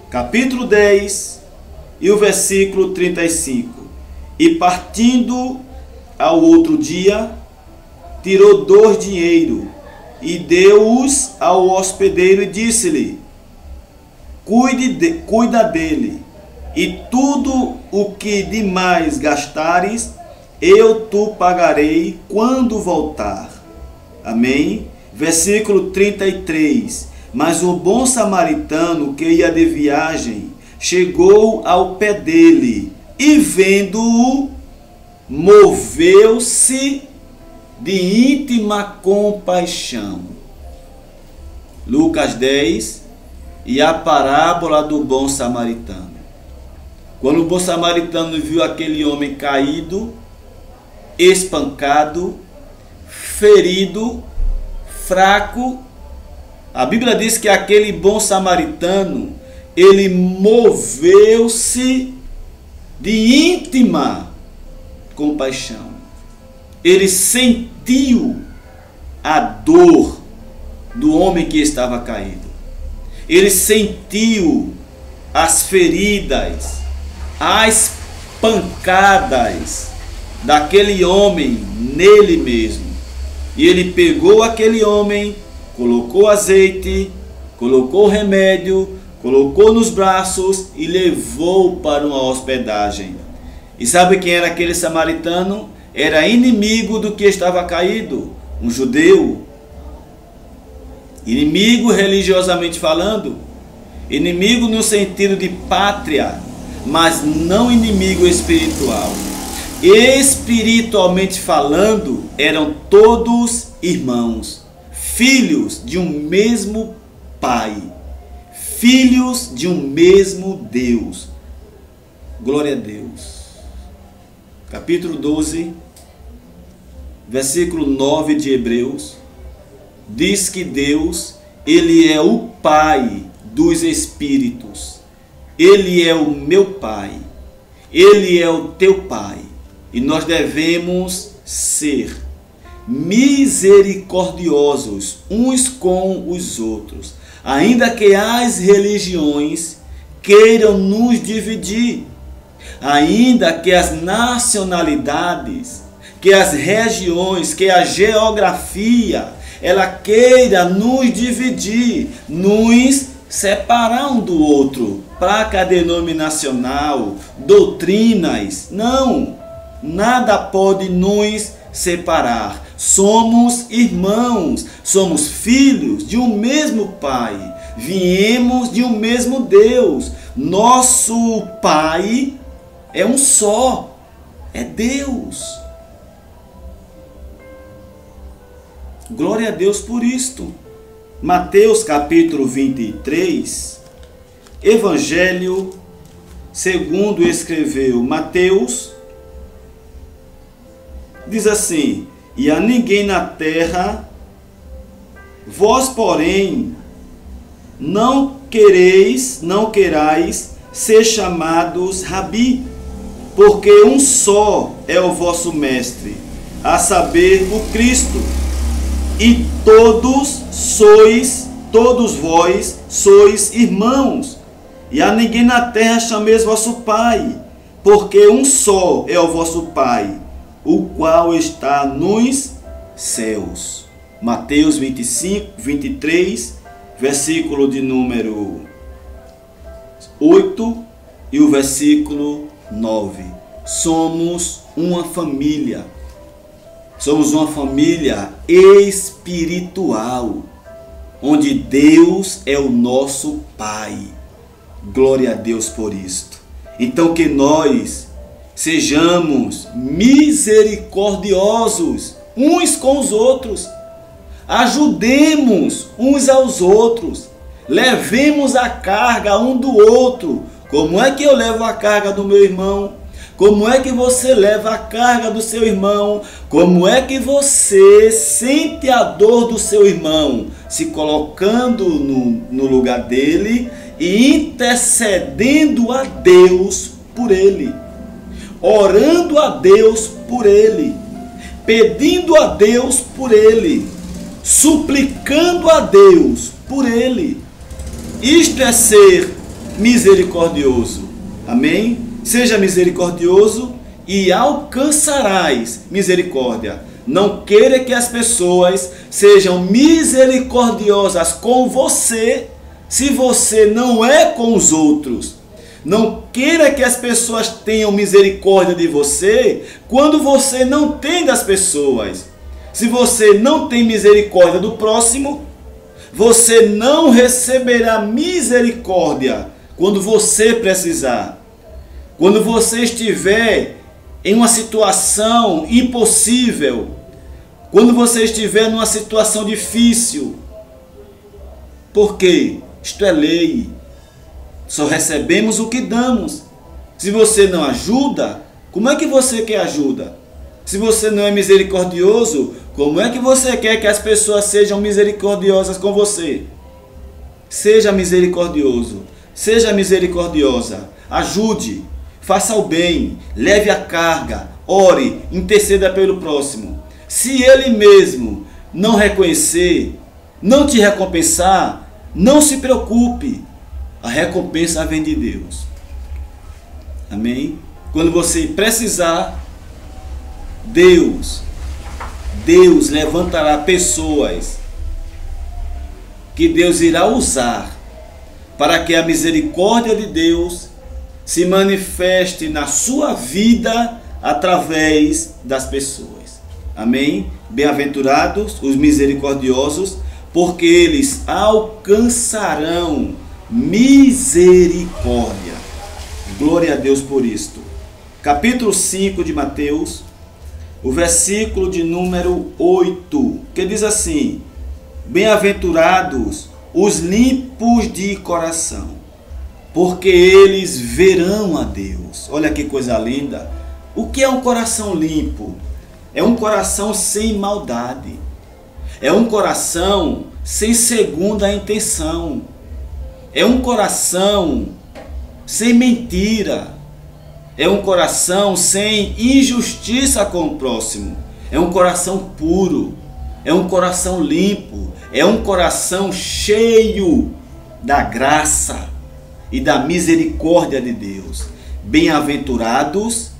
capítulo 10 e o versículo 35. E partindo ao outro dia, tirou 2 dinheiros e deu-os ao hospedeiro e disse-lhe: cuida dele, e tudo o que demais gastares, eu tu pagarei quando voltar. Amém? Versículo 33. Mas o bom samaritano que ia de viagem chegou ao pé dele e, vendo-o, moveu-se de íntima compaixão. Lucas 10 e a parábola do bom samaritano. Quando o bom samaritano viu aquele homem caído, espancado, ferido, fraco, a Bíblia diz que aquele bom samaritano, ele moveu-se de íntima compaixão. Ele sentiu a dor do homem que estava caído. Ele sentiu as feridas, as pancadas daquele homem nele mesmo. E ele pegou aquele homem, colocou azeite, colocou remédio, colocou nos braços e levou para uma hospedagem. E sabe quem era aquele samaritano? Era inimigo do que estava caído, um judeu. Inimigo religiosamente falando, inimigo no sentido de pátria, mas não inimigo espiritual. Espiritualmente falando, eram todos irmãos, filhos de um mesmo Pai, filhos de um mesmo Deus. Glória a Deus. Capítulo 12, versículo 9 de Hebreus, diz que Deus, Ele é o Pai dos Espíritos. Ele é o meu Pai. Ele é o teu Pai. E nós devemos ser misericordiosos uns com os outros, ainda que as religiões queiram nos dividir, ainda que as nacionalidades, que as regiões, que a geografia, ela queira nos dividir, nos separar um do outro, placa denominacional, doutrinas. Não, nada pode nos separar. Somos irmãos, somos filhos de um mesmo Pai, viemos de um mesmo Deus. Nosso Pai é um só, é Deus. Glória a Deus por isto. Mateus capítulo 23, Evangelho segundo escreveu Mateus, diz assim: e a ninguém na terra, vós porém não querais ser chamados Rabi, porque um só é o vosso mestre, a saber, o Cristo. E todos vós sois irmãos. E a ninguém na terra chameis vosso Pai, porque um só é o vosso Pai, o qual está nos céus. Mateus 23, versículo de número 8 e o versículo 9. Somos uma família. Somos uma família espiritual, onde Deus é o nosso Pai. Glória a Deus por isto. Então que nós sejamos misericordiosos uns com os outros. Ajudemos uns aos outros. Levemos a carga um do outro. Como é que eu levo a carga do meu irmão? Como é que você leva a carga do seu irmão? Como é que você sente a dor do seu irmão? Se colocando no lugar dele e intercedendo a Deus por ele. Orando a Deus por ele. Pedindo a Deus por ele. Suplicando a Deus por ele. Isto é ser misericordioso. Amém? Seja misericordioso e alcançarás misericórdia. Não queira que as pessoas sejam misericordiosas com você, se você não é com os outros. Não queira que as pessoas tenham misericórdia de você, quando você não tem das pessoas. Se você não tem misericórdia do próximo, você não receberá misericórdia quando você precisar. Quando você estiver em uma situação impossível, quando você estiver numa situação difícil. Por quê? Isto é lei. Só recebemos o que damos. Se você não ajuda, como é que você quer ajuda? Se você não é misericordioso, como é que você quer que as pessoas sejam misericordiosas com você? Seja misericordioso, seja misericordiosa, ajude, faça o bem, leve a carga, ore, interceda pelo próximo. Se ele mesmo não reconhecer, não te recompensar, não se preocupe, a recompensa vem de Deus. Amém? Quando você precisar, Deus levantará pessoas que Deus irá usar para que a misericórdia de Deus se manifeste na sua vida através das pessoas. Amém? Bem-aventurados os misericordiosos, porque eles alcançarão misericórdia. Glória a Deus por isto. Capítulo 5 de Mateus, o versículo de número 8, que diz assim: Bem-aventurados os limpos de coração, porque eles verão a Deus. Olha que coisa linda. O que é um coração limpo? É um coração sem maldade. É um coração sem segunda intenção. É um coração sem mentira. É um coração sem injustiça com o próximo. É um coração puro. É um coração limpo. É um coração cheio da graça e da misericórdia de Deus. Bem-aventurados,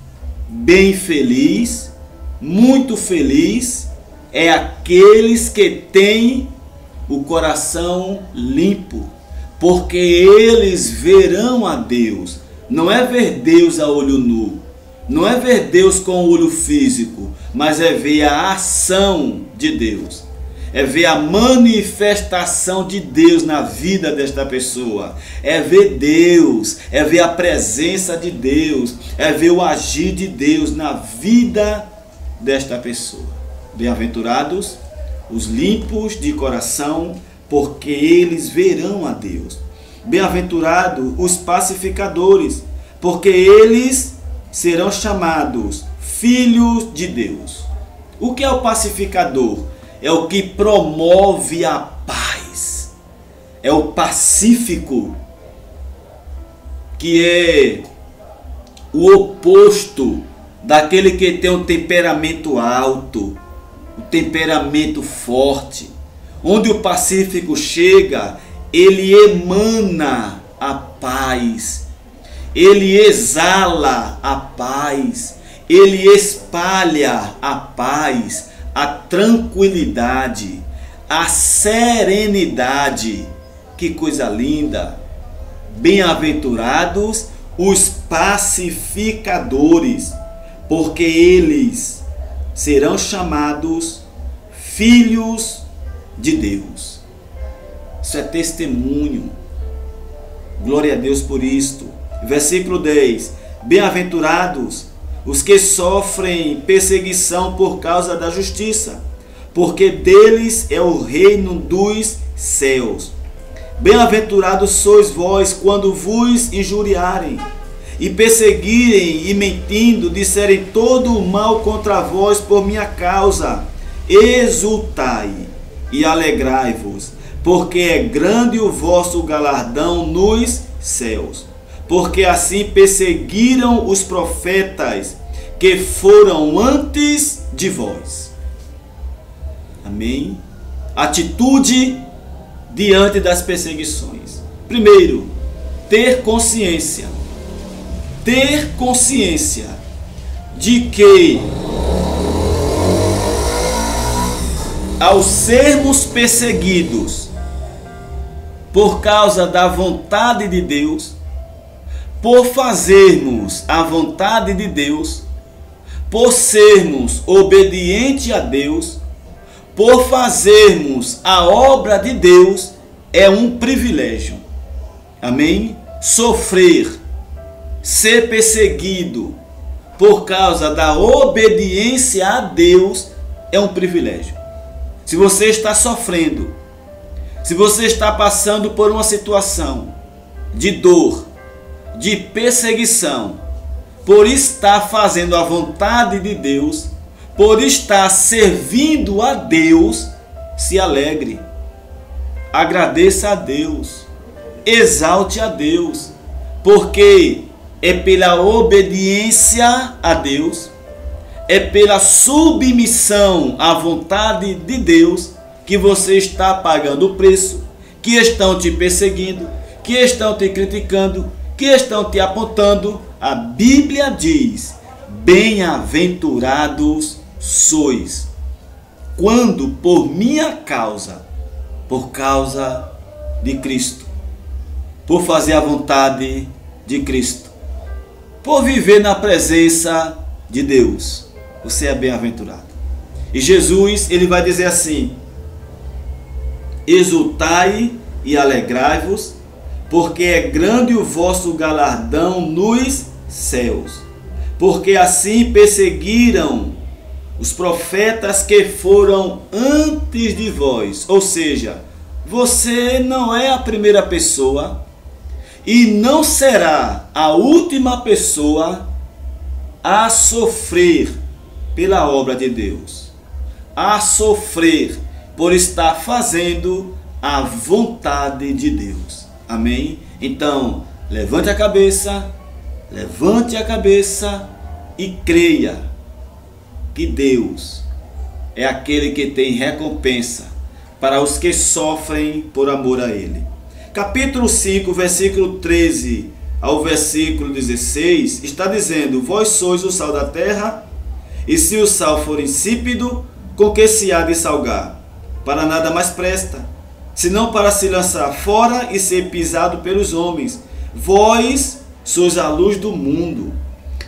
bem feliz, muito feliz é aqueles que têm o coração limpo, porque eles verão a Deus. Não é ver Deus a olho nu, não é ver Deus com o olho físico, mas é ver a ação de Deus, é ver a manifestação de Deus na vida desta pessoa, é ver Deus, é ver a presença de Deus, é ver o agir de Deus na vida desta pessoa. Bem-aventurados os limpos de coração, porque eles verão a Deus. Bem-aventurados os pacificadores, porque eles serão chamados filhos de Deus. O que é o pacificador? É o que promove a paz. É o pacífico, que é o oposto daquele que tem um temperamento alto, um temperamento forte. Onde o pacífico chega, ele emana a paz, ele exala a paz, ele espalha a paz, a tranquilidade, a serenidade. Que coisa linda! Bem-aventurados os pacificadores, porque eles serão chamados filhos de Deus. Isso é testemunho. Glória a Deus por isto. Versículo 10. Bem-aventurados os que sofrem perseguição por causa da justiça, porque deles é o reino dos céus. Bem-aventurados sois vós quando vos injuriarem e perseguirem e mentindo disserem todo o mal contra vós por minha causa. Exultai e alegrai-vos, porque é grande o vosso galardão nos céus. Porque assim perseguiram os profetas que foram antes de vós. Amém? Atitude diante das perseguições. Primeiro, ter consciência de que, ao sermos perseguidos por causa da vontade de Deus, por fazermos a vontade de Deus, por sermos obedientes a Deus, por fazermos a obra de Deus, é um privilégio. Amém? Sofrer, ser perseguido por causa da obediência a Deus é um privilégio. Se você está sofrendo, se você está passando por uma situação de dor, de perseguição, por estar fazendo a vontade de Deus, por estar servindo a Deus, se alegre, agradeça a Deus, exalte a Deus, porque é pela obediência a Deus, é pela submissão à vontade de Deus que você está pagando o preço, que estão te perseguindo, que estão te criticando, que estão te apontando. A Bíblia diz: bem-aventurados sois, quando por minha causa, por causa de Cristo, por fazer a vontade de Cristo, por viver na presença de Deus, você é bem-aventurado. E Jesus, ele vai dizer assim: exultai e alegrai-vos, porque é grande o vosso galardão nos céus, porque assim perseguiram os profetas que foram antes de vós. Ou seja, você não é a primeira pessoa e não será a última pessoa a sofrer pela obra de Deus, a sofrer por estar fazendo a vontade de Deus. Amém? Então, levante a cabeça e creia que Deus é aquele que tem recompensa para os que sofrem por amor a Ele. Capítulo 5, versículo 13 ao versículo 16, está dizendo: vós sois o sal da terra, e se o sal for insípido, com que se há de salgar? Para nada mais presta, senão para se lançar fora e ser pisado pelos homens. Vós sois a luz do mundo.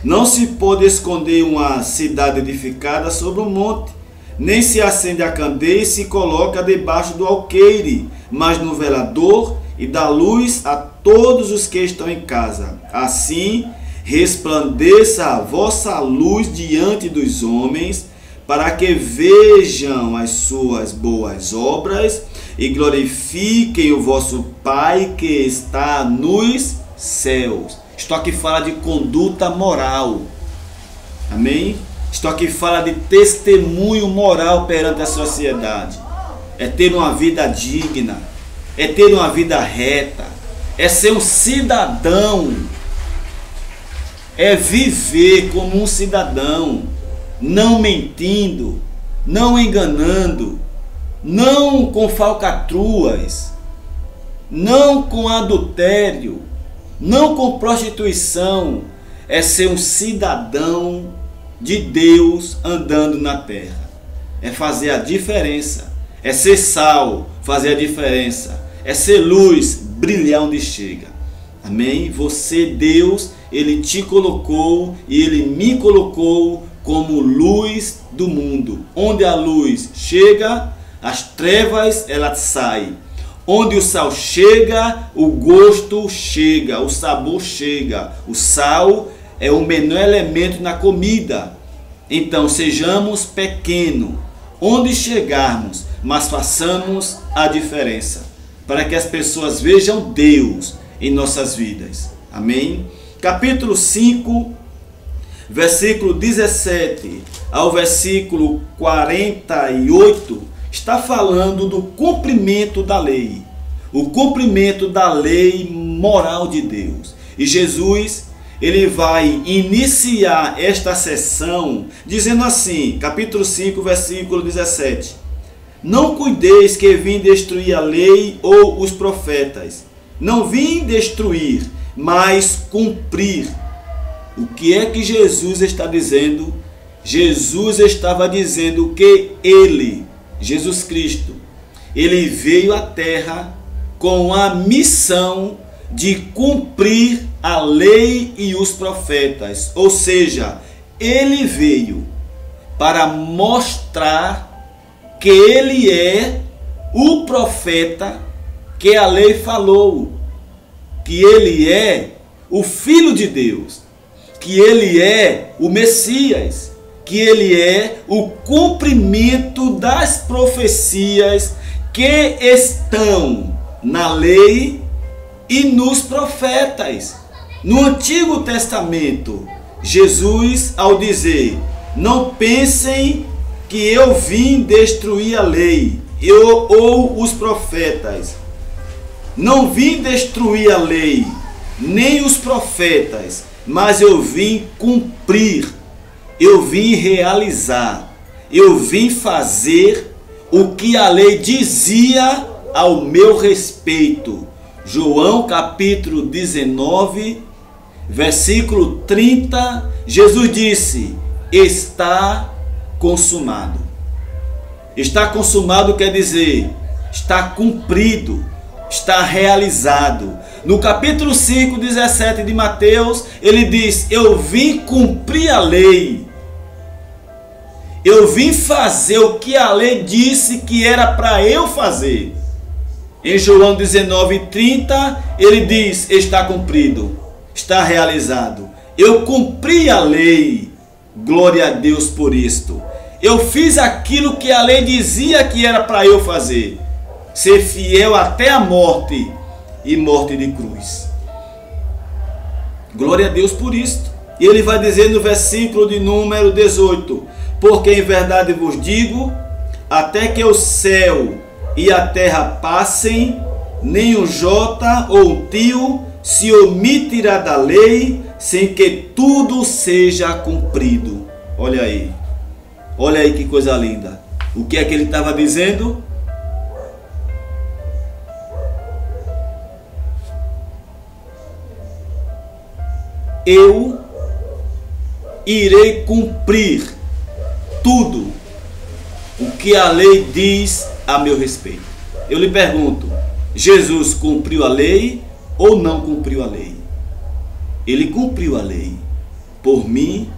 Não se pode esconder uma cidade edificada sobre um monte, nem se acende a candeia e se coloca debaixo do alqueire, mas no velador, e dá luz a todos os que estão em casa. Assim resplandeça a vossa luz diante dos homens, para que vejam as suas boas obras e glorifiquem o vosso Pai que está nos céus. Isto aqui fala de conduta moral. Amém? Isto aqui fala de testemunho moral perante a sociedade. É ter uma vida digna, é ter uma vida reta, é ser um cidadão, é viver como um cidadão, não mentindo, não enganando, não com falcatruas, não com adultério, não com prostituição. É ser um cidadão de Deus andando na terra, é fazer a diferença, é ser sal, fazer a diferença, é ser luz, brilhar onde chega. Amém? Você, Deus, Ele te colocou e Ele me colocou como luz do mundo. Onde a luz chega, as trevas elas saem. Onde o sal chega, o gosto chega, o sabor chega. O sal é o menor elemento na comida. Então sejamos pequenos, onde chegarmos, mas façamos a diferença, para que as pessoas vejam Deus em nossas vidas. Amém? Capítulo 5, versículo 17 ao versículo 48, está falando do cumprimento da lei. O cumprimento da lei moral de Deus. E Jesus, ele vai iniciar esta sessão dizendo assim, capítulo 5, versículo 17: não cuideis que vim destruir a lei ou os profetas. Não vim destruir, mas cumprir. O que é que Jesus está dizendo? Jesus estava dizendo que ele, Jesus Cristo, ele veio à terra com a missão de cumprir a lei e os profetas. Ou seja, ele veio para mostrar que ele é o profeta que a lei falou, que ele é o Filho de Deus, que ele é o Messias, que ele é o cumprimento das profecias que estão na lei e nos profetas. No Antigo Testamento, Jesus, ao dizer: não pensem que eu vim destruir a lei ou os profetas. Não vim destruir a lei, nem os profetas, mas eu vim cumprir, eu vim realizar, eu vim fazer o que a lei dizia ao meu respeito. João capítulo 19, versículo 30, Jesus disse: está consumado. Está consumado quer dizer, está cumprido, está realizado. No capítulo 5, 17 de Mateus, ele diz: eu vim cumprir a lei. Eu vim fazer o que a lei disse que era para eu fazer. Em João 19:30, ele diz: está cumprido, está realizado. Eu cumpri a lei. Glória a Deus por isto. Eu fiz aquilo que a lei dizia que era para eu fazer. Ser fiel até a morte e morte de cruz. Glória a Deus por isto. E ele vai dizer no versículo de número 18: porque em verdade vos digo, até que o céu e a terra passem, nem um jota ou um tio se omitirá da lei, sem que tudo seja cumprido. Olha aí que coisa linda. O que é que ele estava dizendo? Eu irei cumprir tudo o que a lei diz a meu respeito. Eu lhe pergunto: Jesus cumpriu a lei ou não cumpriu a lei? Ele cumpriu a lei por mim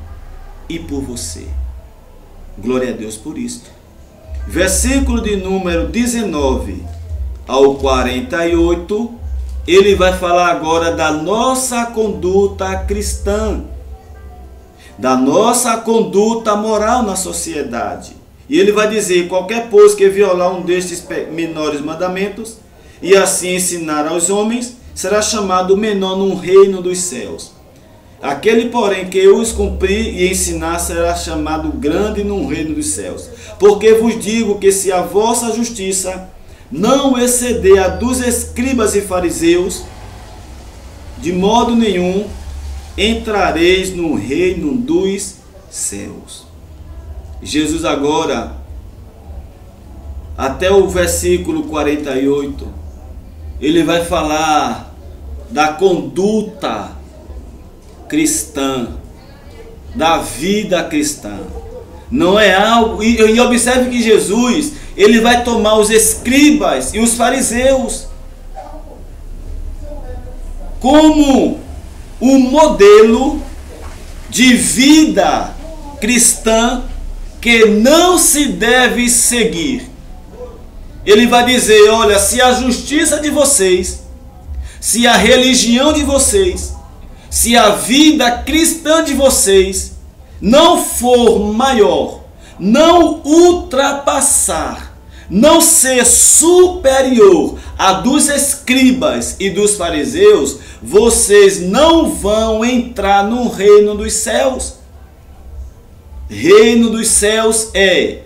e por você. Glória a Deus por isto. Versículo de número 19 ao 48, ele vai falar agora da nossa conduta cristã, da nossa conduta moral na sociedade. E ele vai dizer: qualquer pois que violar um destes menores mandamentos e assim ensinar aos homens, será chamado menor no reino dos céus. Aquele, porém, que os cumprir e ensinar, será chamado grande no reino dos céus. Porque vos digo que se a vossa justiça não exceder a dos escribas e fariseus, de modo nenhum entrareis no reino dos céus. Jesus agora, até o versículo 48, ele vai falar da conduta cristã, da vida cristã. Não é algo... E observe que Jesus, ele vai tomar os escribas e os fariseus como um modelo de vida cristã que não se deve seguir. Ele vai dizer: olha, se a justiça de vocês, se a religião de vocês, se a vida cristã de vocês não for maior, não ultrapassar, não ser superior à dos escribas e dos fariseus, vocês não vão entrar no reino dos céus. Reino dos céus é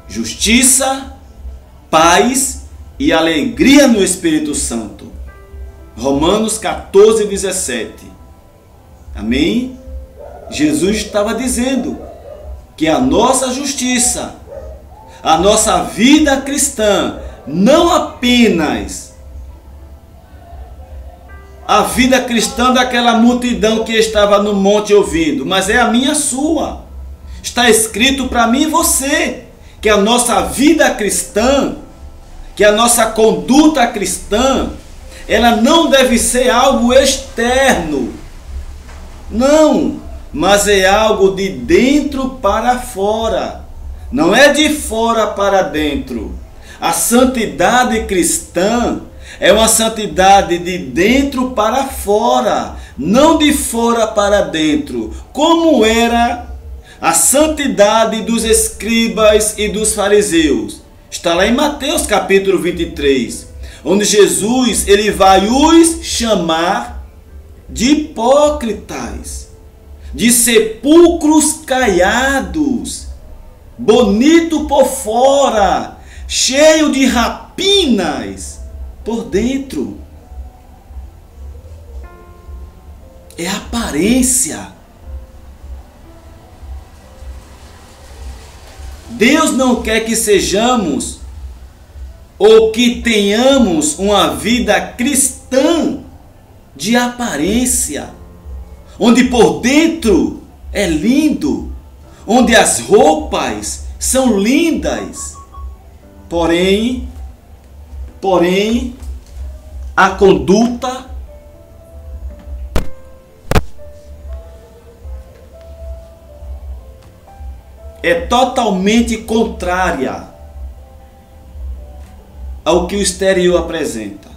justiça, paz e alegria no Espírito Santo. Romanos 14, 17. Amém? Jesus estava dizendo que a nossa justiça, a nossa vida cristã, não apenas a vida cristã daquela multidão que estava no monte ouvindo, mas é a minha, sua. Está escrito para mim e você que a nossa vida cristã, que a nossa conduta cristã, ela não deve ser algo externo. Não, mas é algo de dentro para fora. Não é de fora para dentro. A santidade cristã é uma santidade de dentro para fora, não de fora para dentro, como era a santidade dos escribas e dos fariseus. Está lá em Mateus capítulo 23, onde Jesus ele vai os chamar de hipócritas, de sepulcros caiados, bonito por fora, cheio de rapinas por dentro. É aparência. Deus não quer que sejamos ou que tenhamos uma vida cristã de aparência, onde por dentro é lindo, onde as roupas são lindas, porém a conduta é totalmente contrária ao que o exterior apresenta.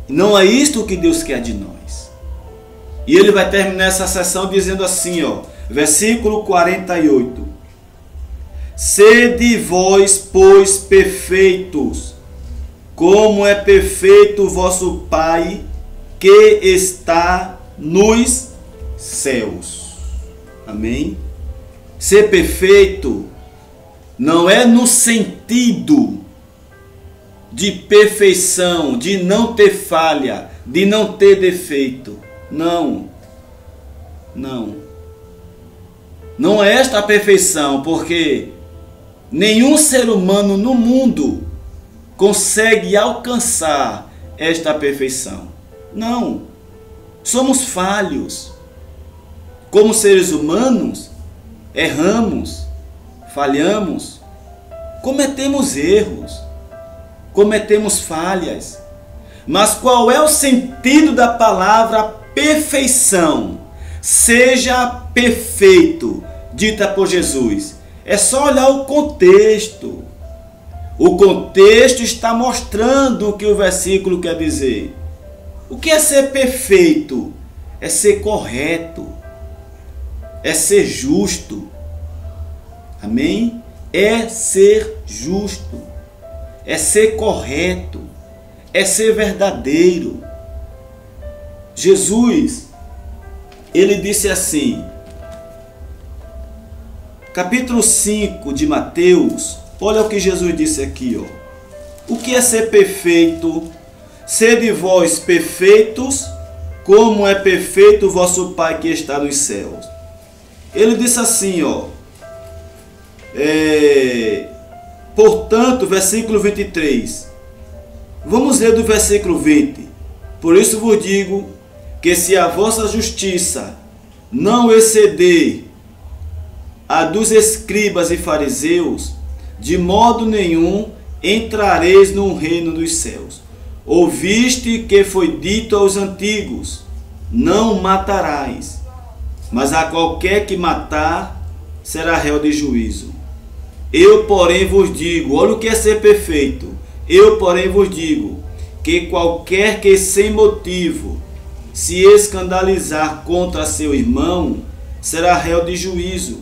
Não é isto que Deus quer de nós. E ele vai terminar essa sessão dizendo assim, versículo 48. Sede vós, pois, perfeitos, como é perfeito o vosso Pai que está nos céus. Amém? Ser perfeito não é no sentido de perfeição, de não ter falha, de não ter defeito. Não. Não é esta a perfeição, porque nenhum ser humano no mundo consegue alcançar esta perfeição. Não. Somos falhos. Como seres humanos, erramos, falhamos, cometemos erros, cometemos falhas. Mas qual é o sentido da palavra perfeição? Seja perfeito, dita por Jesus. É só olhar o contexto. O contexto está mostrando o que o versículo quer dizer. O que é ser perfeito? É ser correto. É ser justo. Amém? É ser justo. É ser correto. É ser verdadeiro. Jesus, ele disse assim, capítulo 5 de Mateus, olha o que Jesus disse aqui, O que é ser perfeito? Sede vós perfeitos, como é perfeito o vosso Pai que está nos céus. Ele disse assim, portanto, versículo 23. Vamos ler do versículo 20. Por isso vos digo que se a vossa justiça não exceder a dos escribas e fariseus, de modo nenhum entrareis no reino dos céus. Ouviste que foi dito aos antigos, não matarás, mas a qualquer que matar será réu de juízo. Eu, porém, vos digo, olha o que é ser perfeito. Eu, porém, vos digo, que qualquer que sem motivo se escandalizar contra seu irmão, será réu de juízo.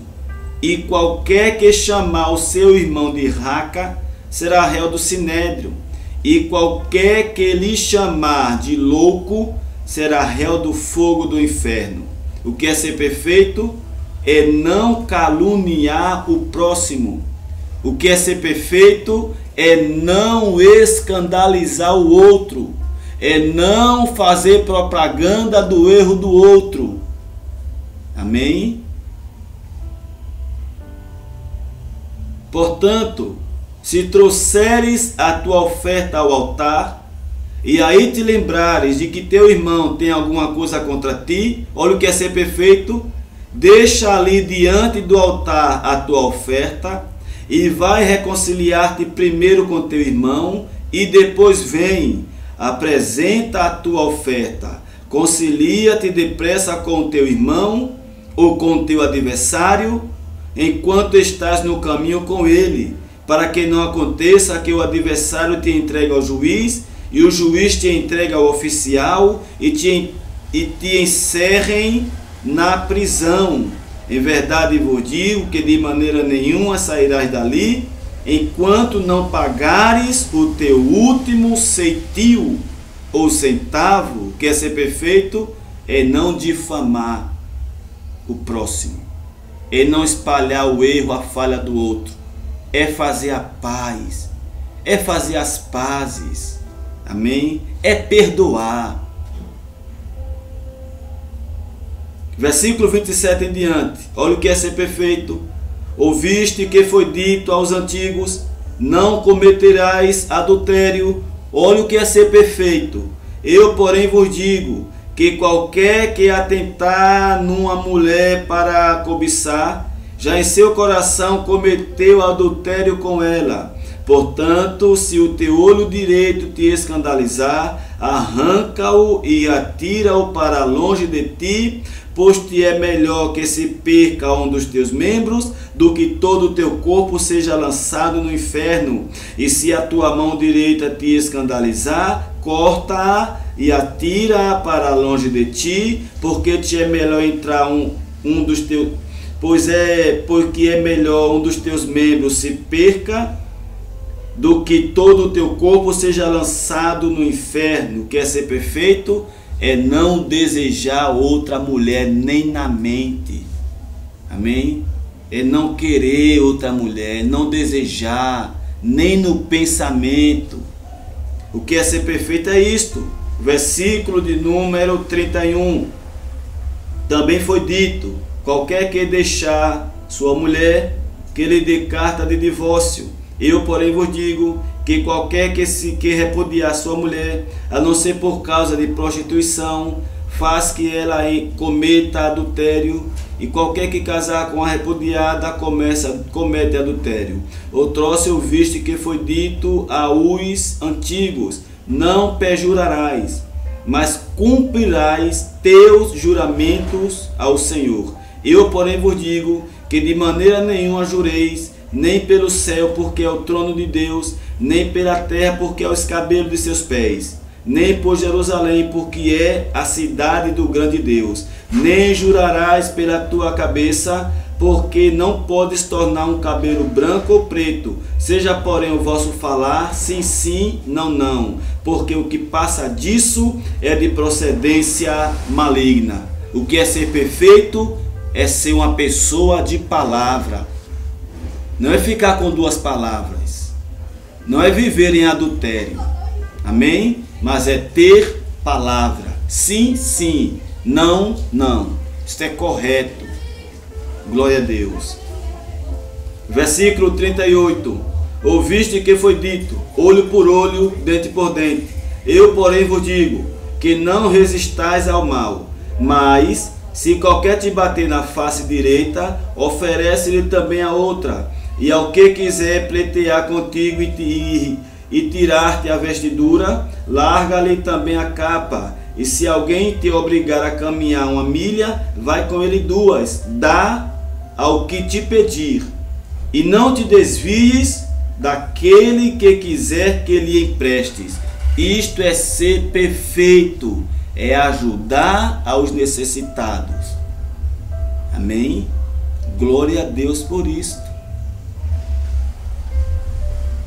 E qualquer que chamar o seu irmão de raca, será réu do sinédrio. E qualquer que lhe chamar de louco, será réu do fogo do inferno. O que é ser perfeito? É não caluniar o próximo. O que é ser perfeito? É não escandalizar o outro. É não fazer propaganda do erro do outro. Amém? Portanto, se trouxeres a tua oferta ao altar, e aí te lembrares de que teu irmão tem alguma coisa contra ti, olha o que é ser perfeito, deixa ali diante do altar a tua oferta e vai reconciliar-te primeiro com teu irmão e depois vem, apresenta a tua oferta, concilia-te depressa com o teu irmão ou com o teu adversário, enquanto estás no caminho com ele, para que não aconteça que o adversário te entregue ao juiz, e o juiz te entregue ao oficial, e te encerrem na prisão. Em verdade vos digo que de maneira nenhuma sairás dali, enquanto não pagares o teu último ceitil ou centavo. Que é ser perfeito é não difamar o próximo, é não espalhar o erro, a falha do outro, é fazer a paz, é fazer as pazes, amém? É perdoar. Versículo 27 em diante, olha o que é ser perfeito. Ouviste que foi dito aos antigos, não cometerás adultério. Olha o que é ser perfeito. Eu, porém, vos digo que qualquer que atentar numa mulher para cobiçar, já em seu coração cometeu adultério com ela. Portanto, se o teu olho direito te escandalizar, arranca-o e atira-o para longe de ti, pois te é melhor que se perca um dos teus membros, do que todo o teu corpo seja lançado no inferno. E se a tua mão direita te escandalizar, corta-a e atira-a para longe de ti, porque te é melhor entrar um dos teus... porque é melhor um dos teus membros se perca, do que todo o teu corpo seja lançado no inferno. Quer ser perfeito? É não desejar outra mulher nem na mente. Amém? É não querer outra mulher, não desejar, nem no pensamento. O que é ser perfeito é isto. Versículo de número 31. Também foi dito, qualquer que deixar sua mulher, que lhe dê carta de divórcio. Eu, porém, vos digo que qualquer que repudiar sua mulher, a não ser por causa de prostituição, faz que ela cometa adultério, e qualquer que casar com a repudiada comete adultério. Outrora ouviste que foi dito aos antigos, não perjurarás, mas cumprirás teus juramentos ao Senhor. Eu, porém, vos digo que de maneira nenhuma jureis, nem pelo céu, porque é o trono de Deus, nem pela terra, porque é o escabelo de seus pés, nem por Jerusalém, porque é a cidade do grande Deus, nem jurarás pela tua cabeça, porque não podes tornar um cabelo branco ou preto. Seja, porém, o vosso falar sim, sim, não, não, porque o que passa disso é de procedência maligna. O que é ser perfeito é ser uma pessoa de palavra. Não é ficar com duas palavras, não é viver em adultério, amém? Mas é ter palavra, sim, sim, não, não. Isto é correto, glória a Deus. Versículo 38. Ouviste que foi dito, olho por olho, dente por dente. Eu, porém, vos digo que não resistais ao mal, mas se qualquer te bater na face direita, oferece-lhe também a outra. E ao que quiser pleitear contigo e tirar-te a vestidura, larga-lhe também a capa. E se alguém te obrigar a caminhar 1 milha, vai com ele 2. Dá ao que te pedir. E não te desvies daquele que quiser que lhe emprestes. Isto é ser perfeito, é ajudar aos necessitados. Amém? Glória a Deus por isso.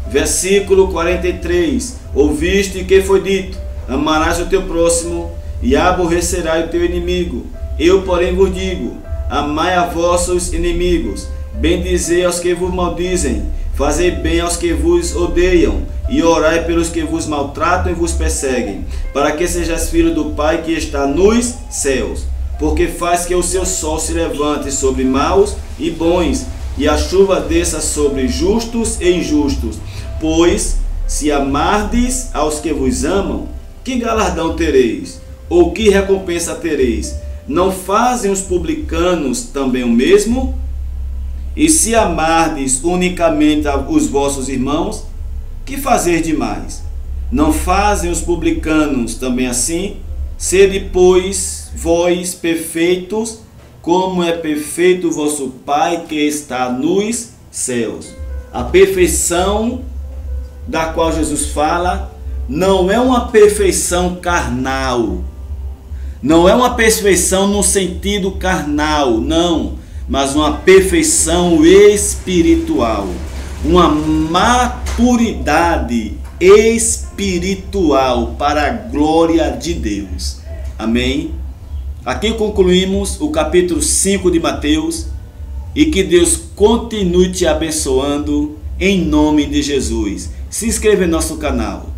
Versículo 43. Ouviste que foi dito, amarás o teu próximo e aborrecerás o teu inimigo. Eu, porém, vos digo, amai a vossos inimigos, bendizei aos que vos maldizem, fazei bem aos que vos odeiam, e orai pelos que vos maltratam e vos perseguem, para que sejais filho do Pai que está nos céus, porque faz que o seu sol se levante sobre maus e bons, e a chuva desça sobre justos e injustos. Pois, se amardes aos que vos amam, que galardão tereis? Ou que recompensa tereis? Não fazem os publicanos também o mesmo? E se amardes unicamente os vossos irmãos, que fazer demais? Não fazem os publicanos também assim? Sede, pois, vós perfeitos, como é perfeito o vosso Pai que está nos céus. A perfeição da qual Jesus fala não é uma perfeição carnal, não é uma perfeição no sentido carnal, não, mas uma perfeição espiritual, uma maturidade espiritual para a glória de Deus. Amém? Aqui concluímos o capítulo 5 de Mateus, e que Deus continue te abençoando em nome de Jesus. Se inscreva em nosso canal,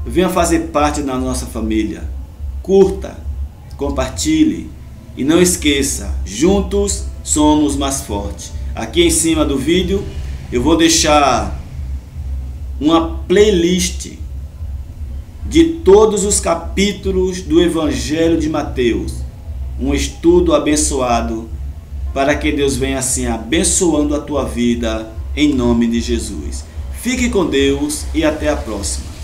venha fazer parte da nossa família, curta, compartilhe e não esqueça, juntos somos mais fortes. Aqui em cima do vídeo eu vou deixar uma playlist de todos os capítulos do Evangelho de Mateus, um estudo abençoado, para que Deus venha assim abençoando a tua vida em nome de Jesus. Fique com Deus e até a próxima.